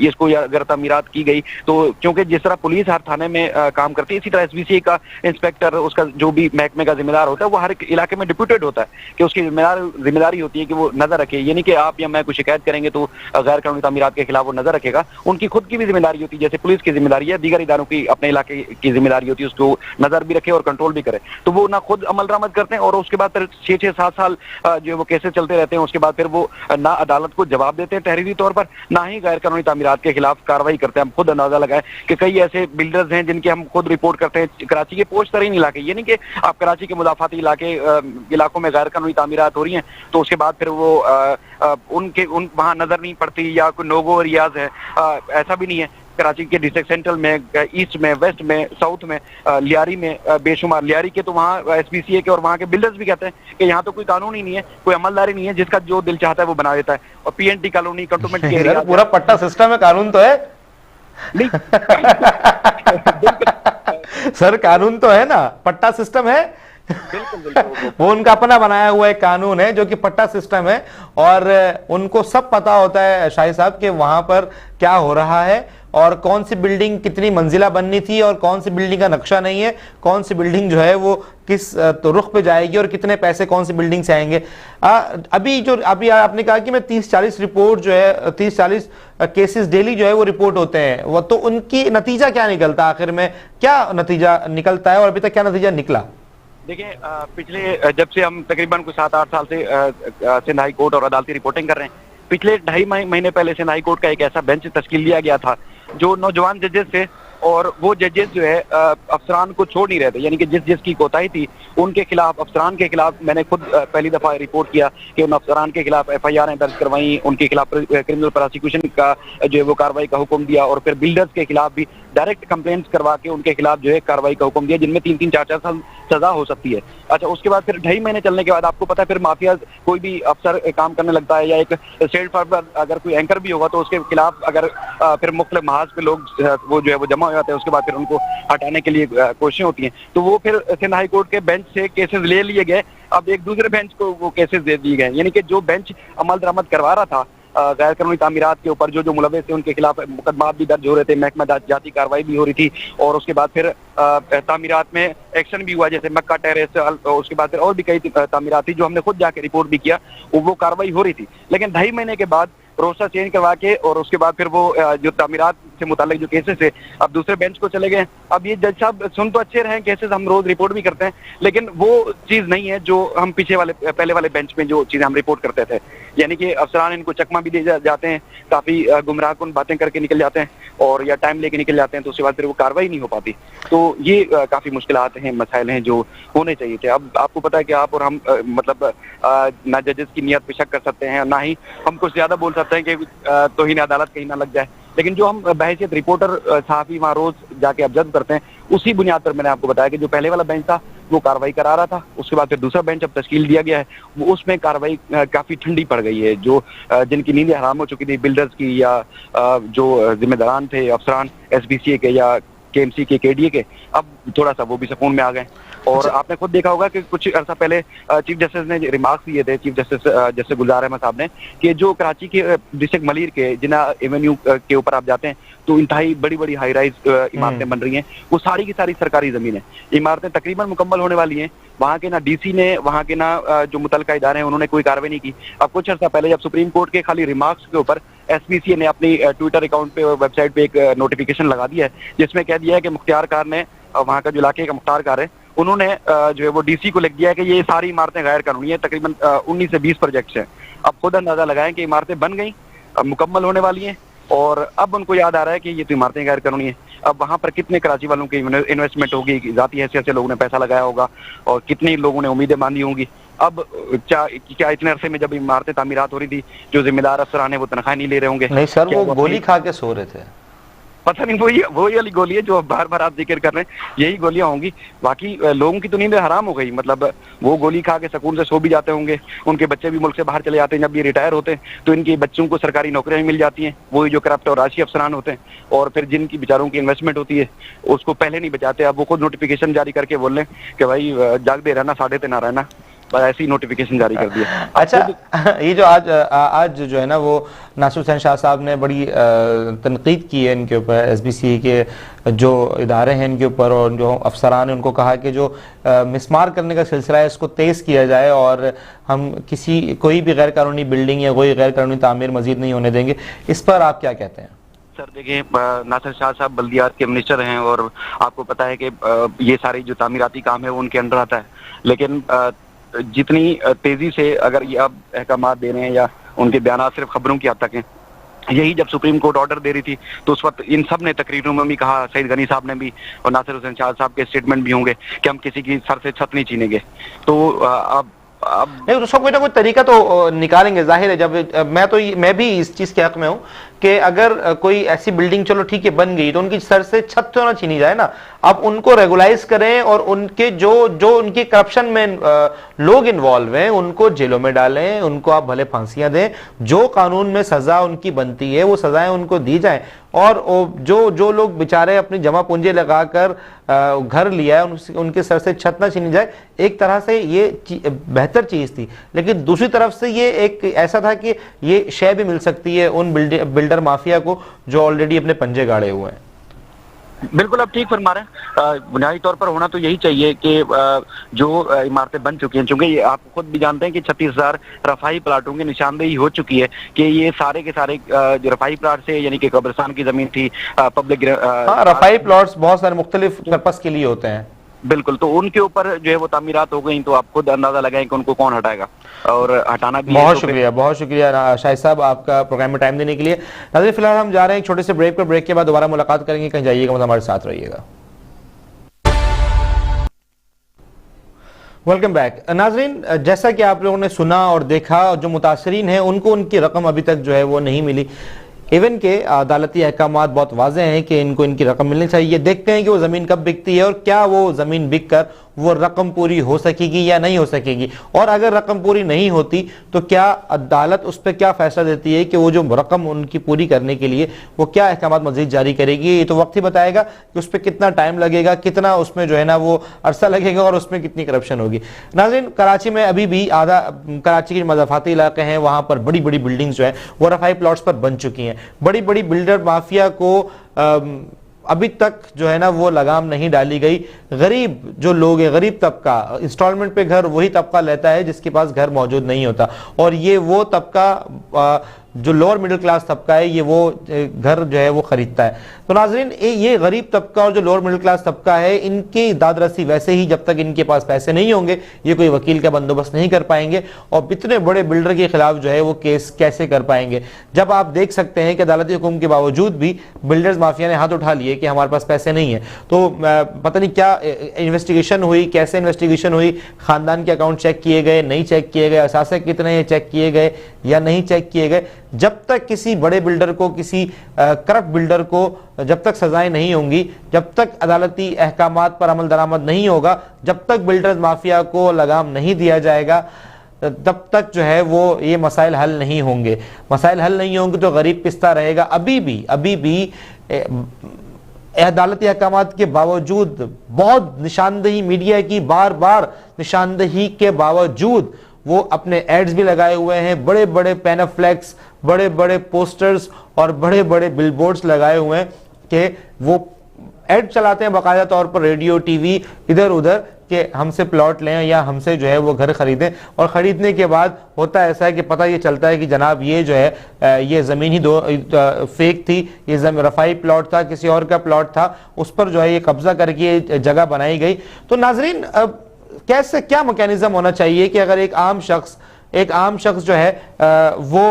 इसको अगर तामीरात की गई तो, क्योंकि जिस तरह पुलिस हर थाने में काम करती है, इसी तरह एसबीसी का इंस्पेक्टर, उसका जो भी महकमे का जिम्मेदार होता है, वो हर एक इलाके में डिप्यूटेड होता है कि उसकी जिम्मेदारी होती है कि वो नजर रखे। ये नहीं कि आप या मैं कुछ शिकायत करेंगे तो गैर कानूनी तामीरात के खिलाफ वो नजर रखेगा। उनकी खुद की भी जिम्मेदारी होती है, जैसे पुलिस की जिम्मेदारी है, दीगर इदारों की अपने इलाके की जिम्मेदारी होती है, उसको नजर भी रखे और कंट्रोल भी करे। तो वो ना खुद अमल दरामद करते हैं और उसके बाद फिर 6-7 साल जो है वो केसेस चलते रहते हैं। उसके बाद फिर वो ना अदालत को जवाब देते हैं तहरीरी तौर पर, ना ही गैर कानूनी तामीरात के खिलाफ कार्रवाई करते हैं। हम खुद अंदाजा लगाएं कि कई ऐसे बिल्डर्स हैं जिनके हम खुद रिपोर्ट करते हैं कराची के पोस्ट तरीन इलाके, ये नहीं कि आप कराची के मुदाफाती इलाकों में गैर कानूनी तामीरात हो रही हैं तो उसके बाद फिर वो उन वहां नजर नहीं पड़ती या कोई नोगो रियाज है, ऐसा भी नहीं है। कराची के डिस्ट्रिक्ट सेंट्रल में, ईस्ट में, वेस्ट में, साउथ में, लियारी में बेशुमार, लियारी के तो वहाँ एसपीसीए के और वहाँ के बिल्डर्स भी कहते हैं कि यहाँ तो कोई कानून ही नहीं है, कोई अमलदारी नहीं है, जिसका जो दिल चाहता है वो बना देता है। और पीएनटी कॉलोनी कंटोनमेंट के एरिया पूरा पट्टा सिस्टम है, कानून तो है नहीं सर, कानून तो है ना, पट्टा सिस्टम है। बिल्कुल वो उनका अपना बनाया हुआ एक कानून है जो कि पट्टा सिस्टम है, और उनको सब पता होता है शाही साहब कि वहां पर क्या हो रहा है और कौन सी बिल्डिंग कितनी मंजिला बननी थी और कौन सी बिल्डिंग का नक्शा नहीं है, कौन सी बिल्डिंग जो है वो किस तो रुख पे जाएगी और कितने पैसे कौन सी बिल्डिंग से आएंगे। अभी आपने कहा कि मैं 30-40 रिपोर्ट जो है 30-40 केसेस डेली जो है वो रिपोर्ट होते हैं, वो तो उनकी नतीजा क्या निकलता है, आखिर में क्या नतीजा निकलता है और अभी तक क्या नतीजा निकला? देखिए, पिछले जब से हम तकरीबन कुछ 7-8 साल से सिंध हाई कोर्ट और अदालती रिपोर्टिंग कर रहे हैं, पिछले 2.5 महीने पहले सिंध हाई कोर्ट का एक ऐसा बेंच तश्कील लिया गया था जो नौजवान जजेस थे, और वो जजेस जो है अफसरान को छोड़ नहीं रहे थे, यानी कि जिसकी कोताही थी उनके खिलाफ, अफसरान के खिलाफ मैंने खुद पहली दफा रिपोर्ट किया कि उन अफसरान के खिलाफ FIR दर्ज करवाई, उनके खिलाफ क्रिमिनल प्रोसिक्यूशन का जो है वो कार्रवाई का हुक्म दिया, और फिर बिल्डर्स के खिलाफ भी डायरेक्ट कंप्लेंट्स करवा के उनके खिलाफ जो है कार्रवाई का हुक्म दिया, जिनमें 3-3, 4-4 साल सजा हो सकती है। अच्छा, उसके बाद फिर 2.5 महीने चलने के बाद आपको पता है फिर माफिया कोई भी अफसर काम करने लगता है, या एक स्टेट फॉर पर अगर कोई एंकर भी होगा तो उसके खिलाफ अगर फिर मुख्तलिफ महाज पे लोग वो जो है वो जमा हो जाते हैं, उसके बाद फिर उनको हटाने के लिए कोशिशें होती हैं। तो वो फिर सिंध हाई कोर्ट के बेंच से केसेस ले लिए गए, अब एक दूसरे बेंच को वो केसेस दे दिए गए, यानी कि जो बेंच अमल दरामद करवा रहा था गैर कानूनी तामीरात के ऊपर, जो मुलव्वस थे उनके खिलाफ मुकदमात भी दर्ज हो रहे थे, महकमा जाती कार्रवाई भी हो रही थी, और उसके बाद फिर तामीरात में एक्शन भी हुआ, जैसे मक्का टेरेस, उसके बाद फिर और भी कई तामीरात थी जो हमने खुद जाके रिपोर्ट भी किया, वो कार्रवाई हो रही थी। लेकिन 2.5 महीने के बाद रोस्टर चेंज करवा के और उसके बाद फिर वो जो तामीरात से मुताल्लिक जो केसेस है अब दूसरे बेंच को चले गए। अब ये जज साहब सुन तो अच्छे रहे केसेस, हम रोज रिपोर्ट भी करते हैं, लेकिन वो चीज नहीं है जो हम पहले वाले बेंच में जो चीजें हम रिपोर्ट करते थे, यानी कि अफसरान इनको चकमा भी दे जाते हैं, काफी गुमराहकुन बातें करके निकल जाते हैं और या टाइम लेके निकल जाते हैं, तो उसके बाद फिर वो कार्रवाई नहीं हो पाती। तो ये काफी मुश्किलात हैं, मसाइल हैं जो होने चाहिए थे। अब आपको पता है कि आप और हम मतलब ना जजेस की नियत पे शक कर सकते हैं, ना ही हम कुछ ज्यादा बोल सकते हैं कि तौहीन अदालत कहीं ना लग जाए, लेकिन जो हम बहैसियत रिपोर्टर सहाफी वहाँ रोज जाके ऑब्जर्व करते हैं, उसी बुनियाद पर मैंने आपको बताया कि जो पहले वाला बेंच था वो कार्रवाई करा रहा था। उसके बाद फिर दूसरा बेंच अब तश्कील दिया गया है, वो उसमें कार्रवाई काफी ठंडी पड़ गई है। जो जिनकी नींदें हराम हो चुकी थी, बिल्डर्स की या जो जिम्मेदारान थे, अफसरान SBCA के या KMC के, KDA के, अब थोड़ा सा वो भी सुकून में आ गए। और आपने खुद देखा होगा कि कुछ अर्सा पहले चीफ जस्टिस ने रिमार्क्स दिए थे, चीफ जस्टिस जस्टिस गुलजार अहमद साहब ने, कि जो कराची के डिस्ट्रिक्ट मलीर के जिना एवेन्यू के ऊपर आप जाते हैं तो इंतहाई बड़ी बड़ी हाई राइज इमारतें बन रही हैं, वो सारी की सारी सरकारी जमीन है। इमारतें तकरीबन मुकम्मल होने वाली हैं। वहाँ के ना DC ने, वहाँ के ना जो मुतलका इदारे हैं उन्होंने कोई कार्रवाई नहीं की। अब कुछ अर्सा पहले जब सुप्रीम कोर्ट के खाली रिमार्क्स के ऊपर SBCA ने अपनी ट्विटर अकाउंट पे और वेबसाइट पे एक नोटिफिकेशन लगा दिया है, जिसमें कह दिया है कि मुख्तियार कार ने, वहाँ का जो इलाके का मुख्तार कार है, उन्होंने जो है वो DC को लिख दिया है कि ये सारी इमारतें गैर कानूनी है। तकरीबन 19 से 20 प्रोजेक्ट्स हैं। अब खुद अंदाजा लगाएं कि इमारतें बन गई, अब मुकम्मल होने वाली हैं, और अब उनको याद आ रहा है कि ये तो इमारतें गैर कानूनी है। अब वहाँ पर कितने कराची वालों की इन्वेस्टमेंट होगी, जाती हैसियत से लोगों ने पैसा लगाया होगा, और कितने लोगों ने उम्मीदें बांधी होंगी। अब क्या इतने अरसे में जब इमारतें तामीरात हो रही थी, जो जिम्मेदार अफसरान है वो तनख्वाह नहीं ले रहे होंगे? नहीं सर, वो गोली खा के सो रहे थे। पता नहीं, वही वाली गोली है जो बार बार आप जिक्र कर रहे हैं, यही गोलियां होंगी। बाकी लोगों की तो नींद हराम हो गई, मतलब वो गोली खा के सुकून से सो भी जाते होंगे। उनके बच्चे भी मुल्क से बाहर चले जाते हैं। जब ये रिटायर होते हैं तो इनके बच्चों को सरकारी नौकरियां भी मिल जाती हैं, वही जो करप्ट और राशि अफसरान होते हैं, और फिर जिनकी बेचारों की इन्वेस्टमेंट होती है उसको पहले नहीं बचाते। अब वो खुद नोटिफिकेशन जारी करके बोल रहे हैं कि भाई जागते रहना, साढ़े ते ना रहना, ऐसी नोटिफिकेशन जारी कर दिया। अच्छा, ये जो आज जो है ना, वो नासिर हुसैन शाह साहब ने बड़ी तनकीद की है इनके ऊपर, SBCA के जो इदारे हैं इनके ऊपर, और जो अफसरान हैं उनको कहा कि जो मिसमार करने का सिलसिला है इसको तेज़ किया जाए, और हम कोई भी गैर कानूनी बिल्डिंग या कोई गैर कानूनी तामीर मजीद नहीं होने देंगे। इस पर आप क्या कहते हैं? सर देखिए, नासिर शाह साहब बल्दियात के मिनिस्टर हैं, और आपको पता है कि ये सारे जो तामीराती काम है वो उनके अंडर आता है। लेकिन जितनी तेजी से अगर ये अब अहकामात दे रहे हैं या उनके बयान सिर्फ खबरों की हद तक हैं, यही जब सुप्रीम कोर्ट ऑर्डर दे रही थी तो उस वक्त इन सब ने तकरीरों में भी कहा, सईद गनी साहब ने भी और नासिर हुसैन शाह साहब के स्टेटमेंट भी होंगे कि हम किसी की सर से छत नहीं छीनेंगे। तो अब नहीं, उसका कोई ना कोई तरीका तो निकालेंगे। जाहिर है, जब मैं भी इस चीज के हक में हूं कि अगर कोई ऐसी बिल्डिंग चलो ठीक है बन गई तो उनकी सर से छत तो ना छीनी जाए ना। आप उनको रेगुलाइज करें, और उनके जो उनके करप्शन में लोग इन्वॉल्व हैं उनको जेलों में डालें, उनको आप भले फांसियां दें, जो कानून में सजा उनकी बनती है वो सजाएं उनको दी जाएं। और जो लोग बेचारे अपनी जमा पूंजी लगाकर घर लिया है उनके सर से छत ना छीनी जाए। एक तरह से ये बेहतर चीज थी, लेकिन दूसरी तरफ से ये एक ऐसा था कि ये शय भी मिल सकती है उन बिल्डर माफिया को जो ऑलरेडी अपने पंजे गाड़े हुए हैं। बिल्कुल आप ठीक फरमा रहे हैं। बुनियादी तौर पर होना तो यही चाहिए कि जो इमारतें बन चुकी हैं, चूंकि आप खुद भी जानते हैं कि 36,000 रफाई प्लाटों की निशानदेही हो चुकी है कि ये सारे के सारे जो रफाई प्लाट से, यानी कि कब्रिस्तान की जमीन थी, पब्लिक रफाई प्लॉट्स बहुत सारे मुख्तलिफ पर्पस के लिए होते हैं। बिल्कुल, तो उनके ऊपर जो है वो तामीरात हो गई, तो आप खुद अंदाजा लगाएं कि उनको कौन हटाएगा, और हटाना भी। बहुत शुक्रिया शाहिद साहब आपका प्रोग्राम में टाइम देने के लिए। नाज़रीन, फिलहाल हम जा रहे हैं एक छोटे से ब्रेक पर। ब्रेक के बाद दोबारा मुलाकात करेंगे, कहीं जाइएगा, मतलब हमारे साथ रहिएगा। Welcome back. नाजरीन, जैसा कि आप लोगों ने सुना और देखा, जो मुतासरीन हैं उनको उनकी रकम अभी तक जो है वो नहीं मिली। इवन के अदालती अहकामात बहुत वाज़ेह हैं कि इनको इनकी रकम मिलनी चाहिए। देखते हैं कि वो ज़मीन कब बिकती है और क्या वो ज़मीन बिक कर वो रकम पूरी हो सकेगी या नहीं हो सकेगी, और अगर रकम पूरी नहीं होती तो क्या अदालत उस पर क्या फैसला देती है कि वो जो रकम उनकी पूरी करने के लिए वो क्या अहकामात मज़ीद जारी करेगी। ये तो वक्त ही बताएगा कि उस पर कितना टाइम लगेगा, कितना उसमें जो है ना वो अरसा लगेगा, और उसमें कितनी करप्शन होगी। नाज़रीन, कराची में अभी भी आधा कराची के मज़ाफ़ाती इलाके हैं, वहाँ पर बड़ी बड़ी बिल्डिंग्स जो है वो रफाई प्लॉट्स पर बन चुकी हैं। बड़ी बड़ी बिल्डर माफिया को अभी तक जो है ना वो लगाम नहीं डाली गई। गरीब जो लोग हैं, गरीब तबका, इंस्टॉलमेंट पे घर वही तबका लेता है जिसके पास घर मौजूद नहीं होता, और ये वो तबका जो लोअर मिडिल क्लास तबका है ये वो घर जो है वो खरीदता है। तो नाजरीन, ये गरीब तबका और जो लोअर मिडिल क्लास तबका है, इनकी दादरसी वैसे ही जब तक इनके पास पैसे नहीं होंगे ये कोई वकील का बंदोबस्त नहीं कर पाएंगे, और इतने बड़े बिल्डर के खिलाफ जो है वो केस कैसे कर पाएंगे, जब आप देख सकते हैं कि अदालती हुक्म के बावजूद भी बिल्डर्स माफिया ने हाथ उठा लिए कि हमारे पास पैसे नहीं है। तो पता नहीं क्या इन्वेस्टिगेशन हुई, कैसे इन्वेस्टिगेशन हुई, खानदान के अकाउंट चेक किए गए, नहीं चेक किए गए, असासे कितने चेक किए गए या नहीं चेक किए गए, जब तक किसी बड़े बिल्डर को, किसी करप्ट बिल्डर को जब तक सजाएं नहीं होंगी, जब तक अदालती अहकामात पर अमल दरामद नहीं होगा, जब तक बिल्डर्स माफिया को लगाम नहीं दिया जाएगा, तब तक जो है वो ये मसाइल हल नहीं होंगे। मसाइल हल नहीं होंगे तो गरीब पिसता रहेगा। अभी भी अदालती अहकामात के बावजूद, बहुत निशानदेही मीडिया की बार बार निशानदेही के बावजूद वो अपने एड्स भी लगाए हुए हैं, बड़े बड़े पैनाफ्लेक्स, बड़े बड़े पोस्टर्स और बड़े बड़े बिलबोर्ड्स लगाए हुए हैं कि वो एड चलाते हैं बाकायदा तौर पर, रेडियो, टीवी, इधर उधर, कि हमसे प्लॉट लें या हमसे जो है वो घर खरीदें। और ख़रीदने के बाद होता ऐसा है कि पता ये चलता है कि जनाब ये जो है ये ज़मीन ही फेक थी, ये रफ़ाई प्लॉट था, किसी और का प्लॉट था, उस पर जो है ये कब्ज़ा करके ये जगह बनाई गई। तो नाजरीन, कैसे, क्या मैकेनिज़्म होना चाहिए कि अगर एक आम शख्स जो है वो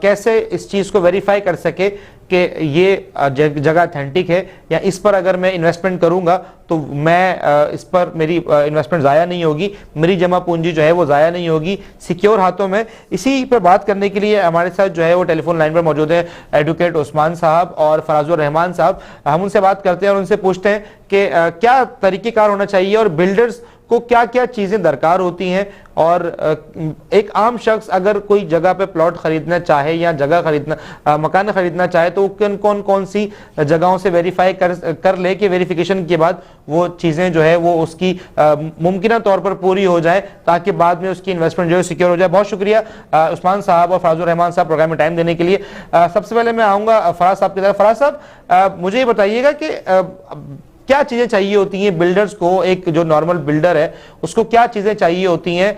कैसे इस चीज़ को वेरीफाई कर सके कि ये जगह अथेंटिक है, या इस पर अगर मैं इन्वेस्टमेंट करूंगा तो मैं इस पर मेरी इन्वेस्टमेंट ज़ाया नहीं होगी, मेरी जमा पूंजी जो है वो ज़ाया नहीं होगी, सिक्योर हाथों में। इसी पर बात करने के लिए हमारे साथ जो है वो टेलीफोन लाइन पर मौजूद है एडवोकेट उस्मान साहब और फराजुर रहमान साहब। हम उनसे बात करते हैं और उनसे पूछते हैं कि क्या तरीक़ेकार होना चाहिए और बिल्डर्स को क्या क्या चीज़ें दरकार होती हैं, और एक आम शख्स अगर कोई जगह पे प्लॉट खरीदना चाहे या मकान खरीदना चाहे तो कौन सी जगहों से वेरीफाई कर ले कि वेरिफिकेशन के बाद वो चीज़ें जो है वो उसकी मुमकिन तौर पर पूरी हो जाए, ताकि बाद में उसकी इन्वेस्टमेंट जो है सिक्योर हो जाए। बहुत शुक्रिया उस्मान साहब और फराजुर रहमान साहब प्रोग्राम में टाइम देने के लिए। सबसे पहले मैं आऊँगा फराज साहब की तरफ। फराज साहब, मुझे ये बताइएगा कि क्या चीज़ें चाहिए होती हैं बिल्डर्स को, एक जो नॉर्मल बिल्डर है उसको क्या चीज़ें चाहिए होती हैं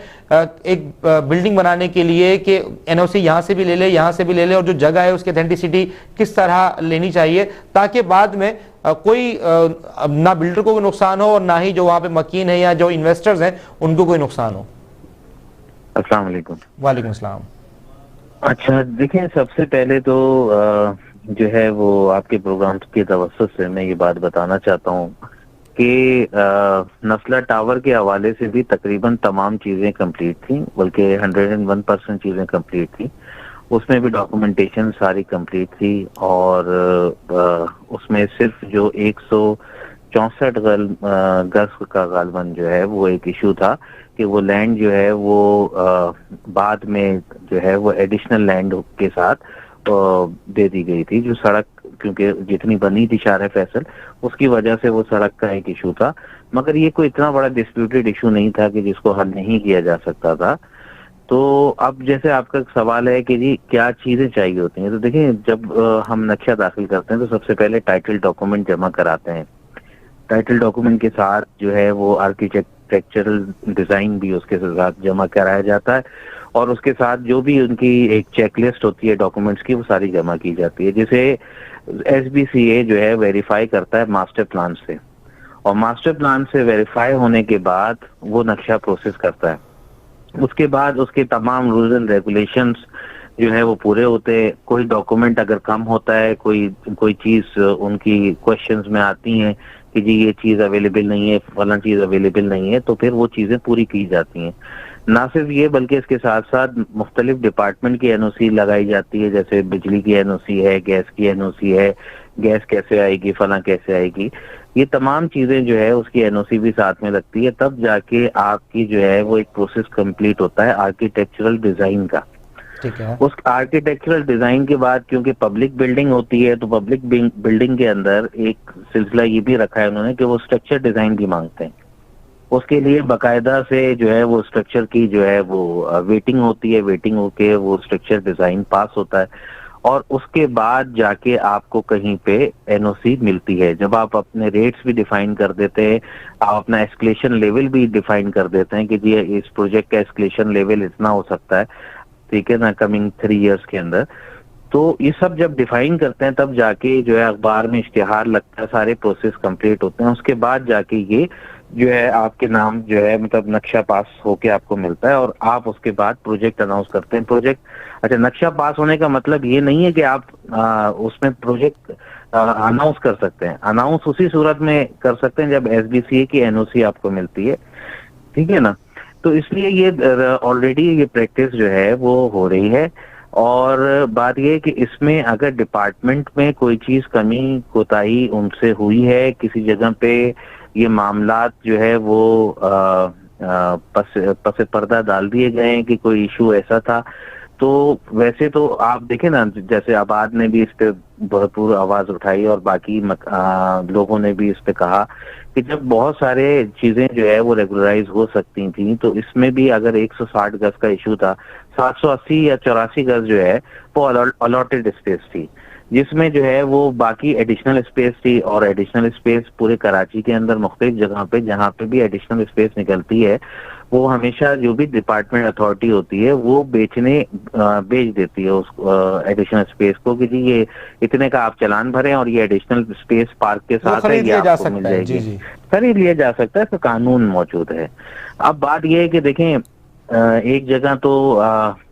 एक बिल्डिंग बनाने के लिए, कि एनओसी यहाँ से भी ले ले, यहाँ से भी ले ले, और जो जगह है उसकी अथेंटिसिटी किस तरह लेनी चाहिए, ताकि बाद में कोई ना बिल्डर को कोई नुकसान हो और ना ही जो वहाँ पे मकीन है या जो इन्वेस्टर्स हैं उनको कोई नुकसान हो। अस्सलाम वालेकुम। वालेकुम अस्सलाम। अच्छा, देखिए, सबसे पहले तो जो है वो आपके प्रोग्राम के तवज्जुह से मैं ये बात बताना चाहता हूँ कि नस्ला टावर के हवाले से भी तकरीबन तमाम चीज़ें कंप्लीट थी, बल्कि 101% चीज़ें कंप्लीट थी। उसमें भी डॉक्यूमेंटेशन सारी कंप्लीट थी, और उसमें सिर्फ जो 164 गज का गालबन जो है वो एक इशू था कि वो लैंड जो है वो बाद में जो है वो एडिशनल लैंड के साथ दे दी गई थी, जो सड़क, क्योंकि जितनी बनी थी शाह फैसल, उसकी वजह से वो सड़क का एक इशू था। मगर ये कोई इतना बड़ा डिस्प्यूटेड इशू नहीं था कि जिसको हल नहीं किया जा सकता था। तो अब जैसे आपका सवाल है कि जी क्या चीजें चाहिए होती हैं, तो देखिए, जब हम नक्शा दाखिल करते हैं तो सबसे पहले टाइटल डॉक्यूमेंट जमा कराते हैं। टाइटल डॉक्यूमेंट के साथ जो है वो आर्किटेक्चरल डिजाइन भी उसके साथ जमा कराया जाता है, और उसके साथ जो भी उनकी एक चेकलिस्ट होती है डॉक्यूमेंट्स की, वो सारी जमा की जाती है, जिसे SBCA जो है वेरीफाई करता है मास्टर प्लान से, और मास्टर प्लान से वेरीफाई होने के बाद वो नक्शा प्रोसेस करता है। उसके बाद उसके तमाम रूल्स एंड रेगुलेशंस जो है वो पूरे होते हैं। कोई डॉक्यूमेंट अगर कम होता है, कोई चीज उनकी क्वेश्चंस में आती हैं कि जी ये चीज अवेलेबल नहीं है, फलां चीज अवेलेबल नहीं है, तो फिर वो चीजें पूरी की जाती हैं। ना सिर्फ ये, बल्कि इसके साथ साथ मुख्तलिफ डिपार्टमेंट की NOC लगाई जाती है, जैसे बिजली की NOC है, गैस की NOC है, गैस कैसे आएगी, फलां कैसे आएगी, ये तमाम चीजें जो है उसकी NOC भी साथ में लगती है। तब जाके आपकी जो है वो एक प्रोसेस कंप्लीट होता है आर्किटेक्चरल डिजाइन का। ठीक है। उस आर्किटेक्चरल डिजाइन के बाद, क्योंकि पब्लिक बिल्डिंग होती है, तो पब्लिक बिल्डिंग के अंदर एक सिलसिला ये भी रखा है उन्होंने कि वो स्ट्रक्चर डिजाइन भी मांगते हैं। उसके लिए बाकायदा से जो है वो स्ट्रक्चर की जो है वो वेटिंग होती है, वेटिंग होके वो स्ट्रक्चर डिजाइन पास होता है, और उसके बाद जाके आपको कहीं पे NOC मिलती है। जब आप अपने रेट्स भी डिफाइन कर देते हैं, आप अपना एस्केलेशन लेवल भी डिफाइन कर देते हैं कि जी इस प्रोजेक्ट का एस्केलेशन लेवल इतना हो सकता है, ठीक है ना, कमिंग 3 इयर्स के अंदर, तो ये सब जब डिफाइन करते हैं तब जाके जो है अखबार में इश्तिहार लगता है, सारे प्रोसेस कंप्लीट होते हैं। उसके बाद जाके ये जो है आपके नाम जो है मतलब नक्शा पास होके आपको मिलता है, और आप उसके बाद प्रोजेक्ट अनाउंस करते हैं। प्रोजेक्ट, अच्छा, नक्शा पास होने का मतलब ये नहीं है कि आप उसमें प्रोजेक्ट अनाउंस कर सकते हैं। अनाउंस उसी सूरत में कर सकते हैं जब SBCA की NOC आपको मिलती है, ठीक है ना। तो इसलिए ये ऑलरेडी ये प्रैक्टिस जो है वो हो रही है। और बात यह है कि इसमें अगर डिपार्टमेंट में कोई चीज कमी कोताही उनसे हुई है, किसी जगह पे ये मामलात जो है वो पस पर्दा डाल दिए गए हैं कि कोई इशू ऐसा था, तो वैसे तो आप देखें ना, जैसे आबाद ने भी इस पे भरपूर आवाज उठाई और बाकी लोगों ने भी इस पे कहा कि जब बहुत सारे चीजें जो है वो रेगुलराइज हो सकती थी, तो इसमें भी अगर 160 गज का इशू था, 780 या 84 गज जो है वो अलॉटेड स्पेस थी, जिसमें जो है वो बाकी एडिशनल स्पेस थी। और एडिशनल स्पेस पूरे कराची के अंदर मुख्तलिफ जगह पे जहाँ पे भी एडिशनल स्पेस निकलती है, वो हमेशा जो भी डिपार्टमेंट अथॉरिटी होती है वो बेच देती है उस एडिशनल स्पेस को कि जी ये इतने का आप चालान भरें और ये एडिशनल स्पेस पार्क के साथ है, ये आपको मिल जाएगी, खरीद लिया जा सकता है, तो कानून मौजूद है। अब बात ये है कि देखें, एक जगह तो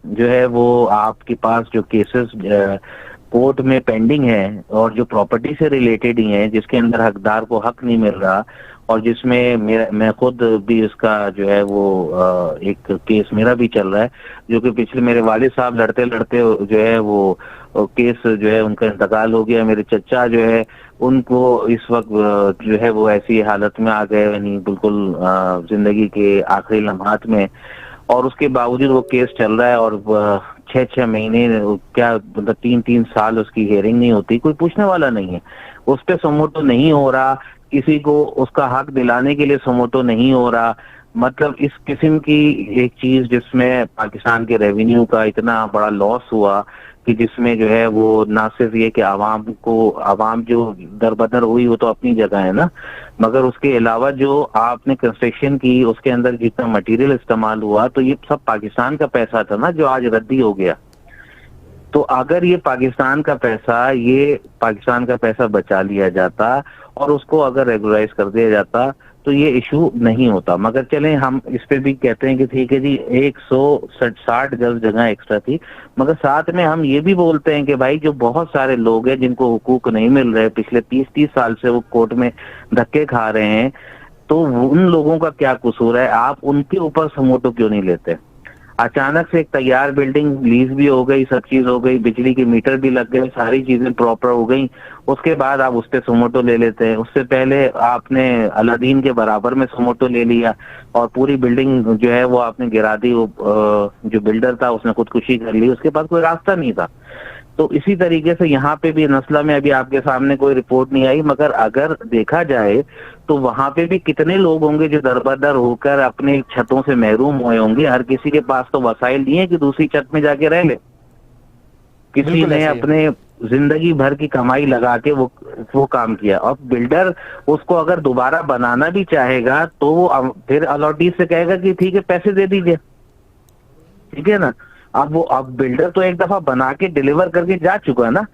जो है वो आपके पास जो केसेस कोर्ट में पेंडिंग है और जो प्रॉपर्टी से रिलेटेड ही है, जिसके अंदर हकदार को हक नहीं मिल रहा, और जिसमें मैं खुद भी इसका जो है वो एक केस मेरा भी चल रहा है, जो कि पिछले मेरे वालिद साहब लड़ते लड़ते जो है वो केस जो है उनका इंतकाल हो गया। मेरे चचा जो है उनको इस वक्त जो है वो ऐसी हालत में आ गए, यानी बिल्कुल जिंदगी के आखिरी लम्हात में, और उसके बावजूद वो केस चल रहा है और 6-6 महीने क्या मतलब 3-3 साल उसकी हियरिंग नहीं होती, कोई पूछने वाला नहीं है, उस पर समोटो नहीं हो रहा, किसी को उसका हक दिलाने के लिए समोटो नहीं हो रहा। मतलब इस किस्म की एक चीज जिसमें पाकिस्तान के रेवेन्यू का इतना बड़ा लॉस हुआ कि जिसमें जो है वो ना सिर्फ ये कि आवाम जो दरबदर हुई वो तो अपनी जगह है ना, मगर उसके अलावा जो आपने कंस्ट्रक्शन की उसके अंदर जितना मटेरियल इस्तेमाल हुआ, तो ये सब पाकिस्तान का पैसा था ना जो आज रद्दी हो गया। तो अगर ये पाकिस्तान का पैसा बचा लिया जाता और उसको अगर रेगुलराइज कर दिया जाता तो ये इशू नहीं होता। मगर चलें, हम इस पे भी कहते हैं कि ठीक है जी 160 गज जगह एक्स्ट्रा थी, मगर साथ में हम ये भी बोलते हैं कि भाई जो बहुत सारे लोग हैं जिनको हुकूक नहीं मिल रहे, पिछले 30-30 साल से वो कोर्ट में धक्के खा रहे हैं, तो उन लोगों का क्या कसूर है? आप उनके ऊपर समोटो क्यों नहीं लेते? अचानक से एक तैयार बिल्डिंग लीज भी हो गई, सब चीज हो गई, बिजली के मीटर भी लग गए, सारी चीजें प्रॉपर हो गई, उसके बाद आप उस पर समोटो ले लेते हैं। उससे पहले आपने अलादीन के बराबर में समोटो ले लिया और पूरी बिल्डिंग जो है वो आपने गिरा दी। वो जो बिल्डर था उसने खुदकुशी कर ली, उसके पास कोई रास्ता नहीं था। तो इसी तरीके से यहाँ पे भी नस्ला में अभी आपके सामने कोई रिपोर्ट नहीं आई, मगर अगर देखा जाए तो वहां पे भी कितने लोग होंगे जो दरबदर होकर अपने छतों से महरूम हुए होंगे। हर किसी के पास तो वसाइल नहीं है कि दूसरी छत में जाके रह ले। किसी ने अपने जिंदगी भर की कमाई लगा के वो काम किया, और बिल्डर उसको अगर दोबारा बनाना भी चाहेगा तो वो फिर अलॉटीज से कहेगा कि ठीक है पैसे दे दीजिए, ठीक है ना। अब बिल्डर तो एक दफा बना के डिलीवर करके जा चुका है ना।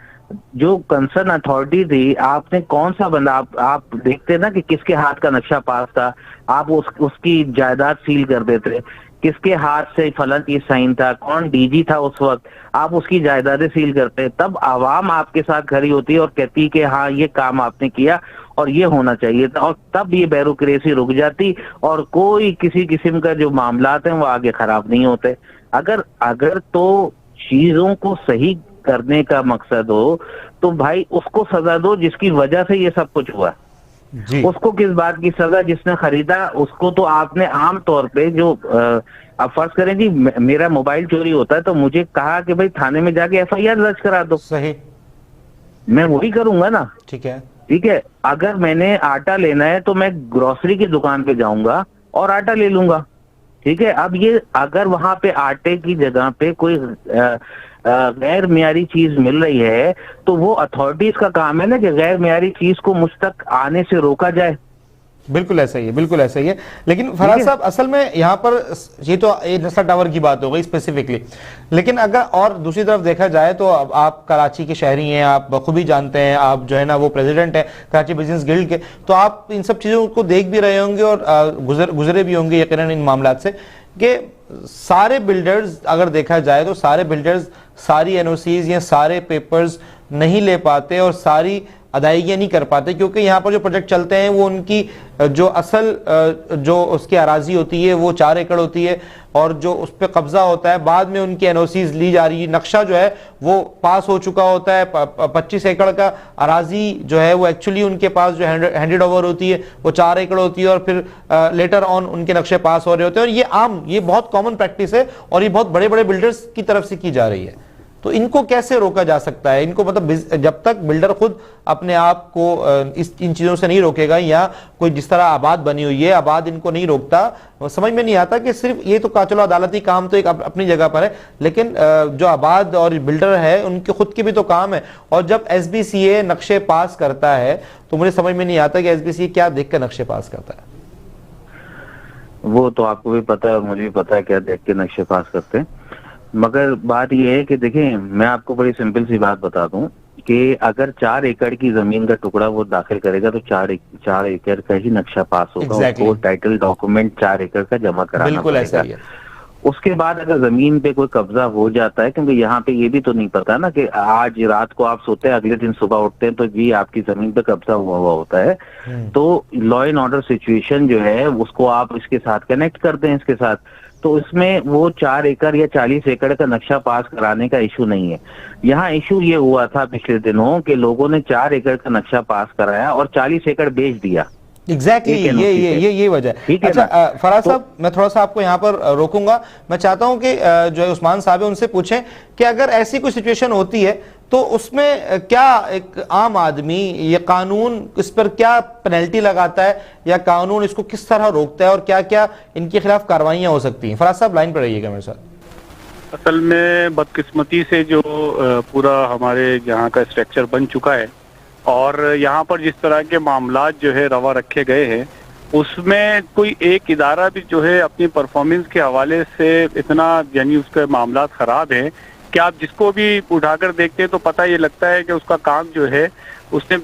जो कंसर्न अथॉरिटी थी, आपने कौन सा बंदा आप देखते ना कि किसके हाथ का नक्शा पास था, आप उसकी जायदाद सील कर देते, किसके हाथ से फलन की साइन था, कौन डीजी था उस वक्त, आप उसकी जायदादें सील करते। तब आवाम आपके साथ खड़ी होती है और कहती कि हाँ ये काम आपने किया और ये होना चाहिए था, और तब ये ब्यूरोक्रेसी रुक जाती और कोई किसी किस्म का जो मामलात हैं वो आगे खराब नहीं होते। अगर तो चीजों को सही करने का मकसद हो तो भाई उसको सजा दो जिसकी वजह से ये सब कुछ हुआ जी। उसको किस बात की सजा? जिसने खरीदा उसको तो आपने आम तौर पे जो अब फर्ज करें जी मेरा मोबाइल चोरी होता है तो मुझे कहा कि भाई थाने में जाके FIR दर्ज करा दो, सही, मैं वही करूंगा ना। ठीक है। अगर मैंने आटा लेना है तो मैं ग्रोसरी की दुकान पे जाऊंगा और आटा ले लूंगा, ठीक है। अब ये अगर वहां पे आटे की जगह पे कोई गैर मियारी चीज मिल रही है तो वो अथॉरिटीज का काम है ना कि गैर मियारी चीज को मुझ तक आने से रोका जाए। बिल्कुल ऐसा ही है, बिल्कुल ऐसा ही है। लेकिन फराज साहब, असल में यहाँ पर ये तो नस्ला टावर की बात हो गई स्पेसिफिकली, लेकिन अगर और दूसरी तरफ देखा जाए तो अब आप कराची के शहरी हैं, आप बखूबी जानते हैं, आप जो है ना वो प्रेसिडेंट हैं कराची बिजनेस गिल्ड के, तो आप इन सब चीज़ों को देख भी रहे होंगे और गुजरे भी होंगे यकीनन इन मामलात से कि सारे बिल्डर्स, अगर देखा जाए तो सारे बिल्डर्स सारी NOCs या सारे पेपर्स नहीं ले पाते और सारी अदायगियाँ नहीं कर पाते, क्योंकि यहाँ पर जो प्रोजेक्ट चलते हैं वो उनकी जो असल जो उसकी अराजी होती है वो 4 एकड़ होती है और जो उस पर कब्जा होता है, बाद में उनकी एनओसीज ली जा रही है, नक्शा जो है वो पास हो चुका होता है, 25 एकड़ का अराजी जो है वो एक्चुअली उनके पास जो हैंडेड ओवर होती है वो 4 एकड़ होती है, और फिर लेटर ऑन उनके नक्शे पास हो रहे होते हैं। और ये बहुत कॉमन प्रैक्टिस है और ये बहुत बड़े बड़े बिल्डर्स की तरफ से की जा रही है। तो इनको कैसे रोका जा सकता है? इनको मतलब जब तक बिल्डर खुद अपने आप को इन चीजों से नहीं रोकेगा, या कोई जिस तरह आबाद बनी हुई है आबाद इनको नहीं रोकता, समझ में नहीं आता कि सिर्फ ये तो चलो अदालती काम तो एक अपनी जगह पर है, लेकिन जो आबाद और बिल्डर है उनके खुद के भी तो काम है। और जब SBCA नक्शे पास करता है तो मुझे समझ में नहीं आता कि SBCA क्या देख कर नक्शे पास करता है। वो तो आपको भी पता है और मुझे भी पता है क्या देख के नक्शे पास करते हैं, मगर बात यह है कि देखें, मैं आपको बड़ी सिंपल सी बात बता दूं कि अगर 4 एकड़ की जमीन का टुकड़ा वो दाखिल करेगा तो 4 एकड़ का ही नक्शा पास होगा। exactly. उसको टाइटल डॉक्यूमेंट 4 एकड़ का जमा कराना बिल्कुल ऐसा ही है। उसके बाद अगर जमीन पे कोई कब्जा हो जाता है, क्योंकि यहाँ पे ये भी तो नहीं पता ना कि आज रात को आप सोते हैं, अगले दिन सुबह उठते हैं तो जी आपकी जमीन पे कब्जा हुआ होता है, तो लॉ एंड ऑर्डर सिचुएशन जो है उसको आप इसके साथ कनेक्ट कर दें इसके साथ, तो इसमें वो 4 एकड़ या 40 एकड़ का नक्शा पास कराने का इशू नहीं है। यहाँ इशू ये हुआ था पिछले दिनों कि लोगों ने 4 एकड़ का नक्शा पास कराया और 40 एकड़ बेच दिया। एग्जैक्टली ये वजह है। अच्छा फराज साहब, मैं थोड़ा सा आपको यहाँ पर रोकूंगा। मैं चाहता हूं कि जो है उस्मान साहब है उनसे पूछें कि अगर ऐसी कोई सिचुएशन होती है तो उसमें क्या एक आम आदमी, ये कानून इस पर क्या पेनल्टी लगाता है या कानून इसको किस तरह रोकता है और क्या क्या इनके खिलाफ कार्रवाइयां हो सकती हैं? फराज साहब लाइन पर रहिएगा मेरे साथ। असल में बदकिस्मती से जो पूरा हमारे यहाँ का स्ट्रक्चर बन चुका है और यहाँ पर जिस तरह के मामलात जो है रवा रखे गए हैं, उसमें कोई एक इदारा भी जो है अपनी परफॉर्मेंस के हवाले से इतना यानी उसके मामलात खराब हैं कि आप जिसको भी उठाकर देखते हैं तो पता ये लगता है कि उसका काम जो है उसने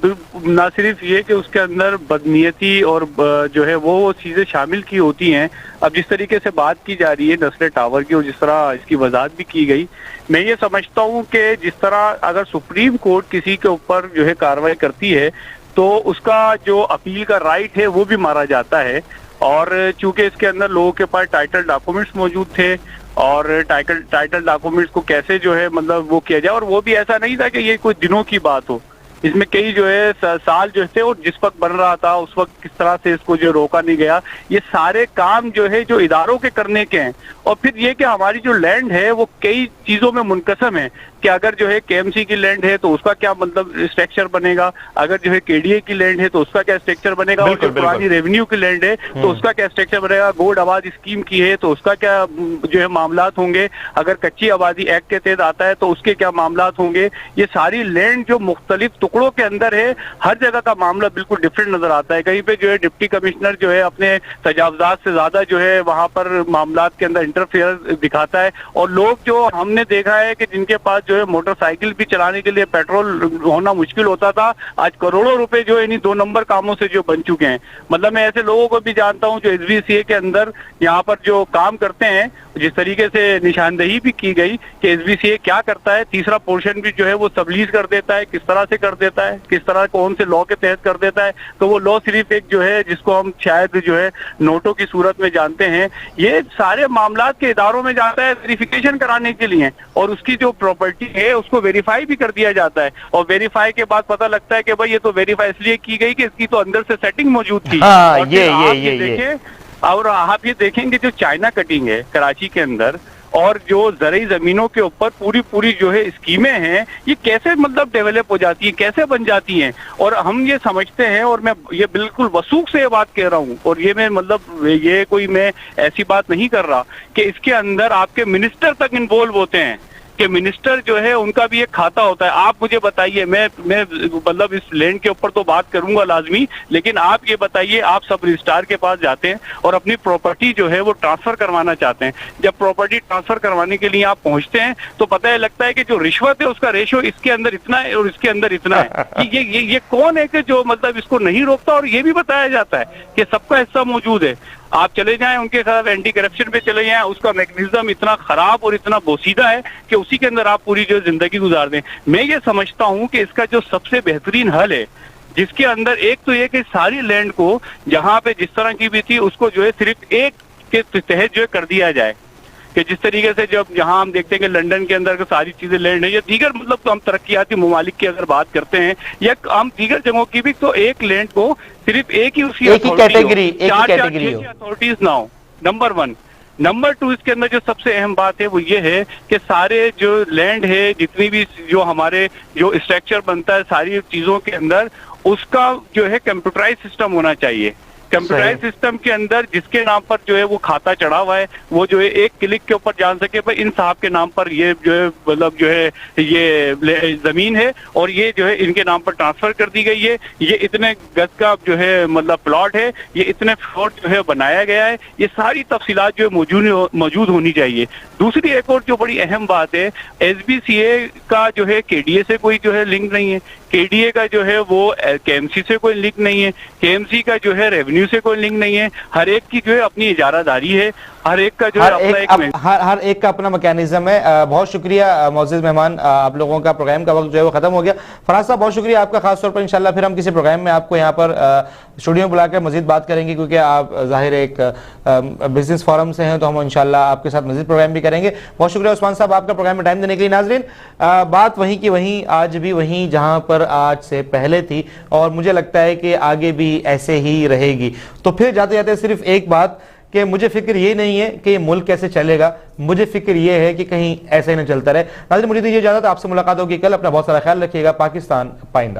ना सिर्फ ये कि उसके अंदर बदनीयती और जो है वो चीज़ें शामिल की होती हैं। अब जिस तरीके से बात की जा रही है नस्ले टावर की और जिस तरह इसकी वजाहत भी की गई, मैं ये समझता हूँ कि जिस तरह अगर सुप्रीम कोर्ट किसी के ऊपर जो है कार्रवाई करती है तो उसका जो अपील का राइट है वो भी मारा जाता है। और चूंकि इसके अंदर लोगों के पास टाइटल डॉक्यूमेंट्स मौजूद थे और टाइटल डॉक्यूमेंट्स को कैसे जो है मतलब वो किया जाए, और वो भी ऐसा नहीं था कि ये कोई दिनों की बात हो, इसमें कई जो है साल जो थे और जिस वक्त बन रहा था उस वक्त किस तरह से इसको जो रोका नहीं गया, ये सारे काम जो है जो इदारों के करने के हैं। और फिर ये कि हमारी जो लैंड है वो कई चीजों में मुनकसम है कि अगर जो है KMC की लैंड है तो उसका क्या मतलब स्ट्रक्चर बनेगा, अगर जो है KDA की लैंड है तो उसका क्या स्ट्रक्चर बनेगा, और जो पुरानी रेवेन्यू की लैंड है तो उसका क्या स्ट्रक्चर बनेगा, गोल्ड आबादी स्कीम की है तो उसका क्या जो है मामलात होंगे, अगर कच्ची आबादी एक्ट के तहत आता है तो उसके क्या मामलात होंगे। ये सारी लैंड जो मुख्तलिफ टुकड़ों के अंदर है, हर जगह का मामला बिल्कुल डिफरेंट नजर आता है। कहीं पे जो है डिप्टी कमिश्नर जो है अपने तजावजात से ज्यादा जो है वहां पर मामलात के अंदर इंटरफेयर दिखाता है, और लोग जो हमने देखा है कि जिनके पास जो है मोटरसाइकिल भी चलाने के लिए पेट्रोल होना मुश्किल होता था, आज करोड़ों रुपए जो इन्हीं 2 नंबर कामों से जो बन चुके हैं। मतलब मैं ऐसे लोगों को भी जानता हूं जो SBCA के अंदर यहाँ पर जो काम करते हैं, जिस तरीके से निशानदेही भी की गई कि SBCA क्या करता है, तीसरा पोर्शन भी जो है वो सबलीज कर देता है, किस तरह से कर देता है, किस तरह कौन से लॉ के तहत कर देता है। तो वो लॉ सिर्फ एक जो है जिसको हम शायद जो है नोटों की सूरत में जानते हैं, ये सारे मामलात के इदारों में जाता है वेरिफिकेशन कराने के लिए, और उसकी जो प्रॉपर्टी है उसको वेरीफाई भी कर दिया जाता है। और वेरीफाई के बाद पता लगता है कि भाई ये तो वेरीफाई इसलिए की गई कि इसकी तो अंदर से सेटिंग मौजूद थी। और ये देखें, और आप ये देखेंगे जो चाइना कटिंग है कराची के अंदर और जो ज़रई जमीनों के ऊपर पूरी जो है स्कीमें हैं, ये कैसे मतलब डेवलप हो जाती है, कैसे बन जाती हैं। और हम ये समझते हैं, और मैं ये बिल्कुल वसूख से ये बात कह रहा हूँ, और ये मैं मतलब ये कोई मैं ऐसी बात नहीं कर रहा कि इसके अंदर आपके मिनिस्टर तक इन्वॉल्व होते हैं कि मिनिस्टर जो है उनका भी एक खाता होता है। आप मुझे बताइए, मैं मतलब इस लैंड के ऊपर तो बात करूंगा लाजमी, लेकिन आप ये बताइए, आप सब रजिस्ट्रार के पास जाते हैं और अपनी प्रॉपर्टी जो है वो ट्रांसफर करवाना चाहते हैं। जब प्रॉपर्टी ट्रांसफर करवाने के लिए आप पहुंचते हैं तो पता है लगता है कि जो रिश्वत है उसका रेशो इसके अंदर इतना है और इसके अंदर इतना है। ये कौन है कि जो मतलब इसको नहीं रोकता, और ये भी बताया जाता है कि सबका हिस्सा मौजूद है। आप चले जाएं उनके साथ एंटी करप्शन पे चले जाएं, उसका मैकेनिज्म इतना खराब और इतना बोसीदा है कि उसी के अंदर आप पूरी जो जिंदगी गुजार दें। मैं ये समझता हूं कि इसका जो सबसे बेहतरीन हल है, जिसके अंदर एक तो ये कि सारी लैंड को जहां पे जिस तरह की भी थी उसको जो है सिर्फ एक के तहत जो है कर दिया जाए। कि जिस तरीके से जब यहाँ हम देखते हैं कि लंदन के अंदर सारी चीजें लैंड है या दीगर मतलब तो हम तरक्याती ममालिक की अगर बात करते हैं या हम दीगर जगहों की भी, तो एक लैंड को सिर्फ एक ही उसकी कैटेगरी अथॉरिटीज ना हो, नंबर 1। नंबर 2, इसके अंदर जो सबसे अहम बात है वो ये है कि सारे जो लैंड है, जितनी भी जो हमारे जो स्ट्रक्चर बनता है सारी चीजों के अंदर, उसका जो है कंप्यूटराइज सिस्टम होना चाहिए। कंप्यूटराइज सिस्टम के अंदर जिसके नाम पर जो है वो खाता चढ़ा हुआ है, वो जो है एक क्लिक के ऊपर जान सके भाई इन साहब के नाम पर ये जो है मतलब जो है ये जमीन है और ये जो है इनके नाम पर ट्रांसफर कर दी गई है, ये इतने गज का जो है मतलब प्लॉट है, ये इतने फ्लोट जो है बनाया गया है, ये सारी तफसीलात जो है मौजूद होनी चाहिए। दूसरी एक और जो बड़ी अहम बात है, SBCA का जो है KDA से कोई जो है लिंक नहीं है, KDA का जो है वो KMC से कोई लिंक नहीं है, KMC का जो है रेवेन्यू से कोई लिंक नहीं है। हर एक की जो है अपनी इजारादारी है, हर एक का जो है हर एक का अपना मैकेनिज्म है। बहुत शुक्रिया मोअज़्ज़िज़ मेहमान, आप लोगों का प्रोग्राम का वक्त जो है वो खत्म हो गया। फराज साहब बहुत शुक्रिया आपका, खास तौर पर इंशाल्लाह फिर हम किसी प्रोग्राम में आपको यहाँ पर स्टूडियो में बुलाकर मजीद बात करेंगे, क्योंकि आप जाहिर एक बिजनेस फोरम से हैं, तो हम इंशाल्लाह आपके साथ मजीद प्रोग्राम भी करेंगे। बहुत शुक्रिया उस्मान साहब आपका प्रोग्राम में टाइम देने के लिए। नाज़रीन, बात वहीं की वहीं आज भी वहीं जहां पर आज से पहले थी, और मुझे लगता है कि आगे भी ऐसे ही रहेगी। तो फिर जाते जाते सिर्फ एक बात कि मुझे फिक्र ये नहीं है कि मुल्क कैसे चलेगा, मुझे फिक्र ये है कि कहीं ऐसे ही न चलता रहे। नाज़रीन, मुझे दीजिए इजाजत, आपसे मुलाकात होगी कल। अपना बहुत सारा ख्याल रखिएगा। पाकिस्तान पाइंदा।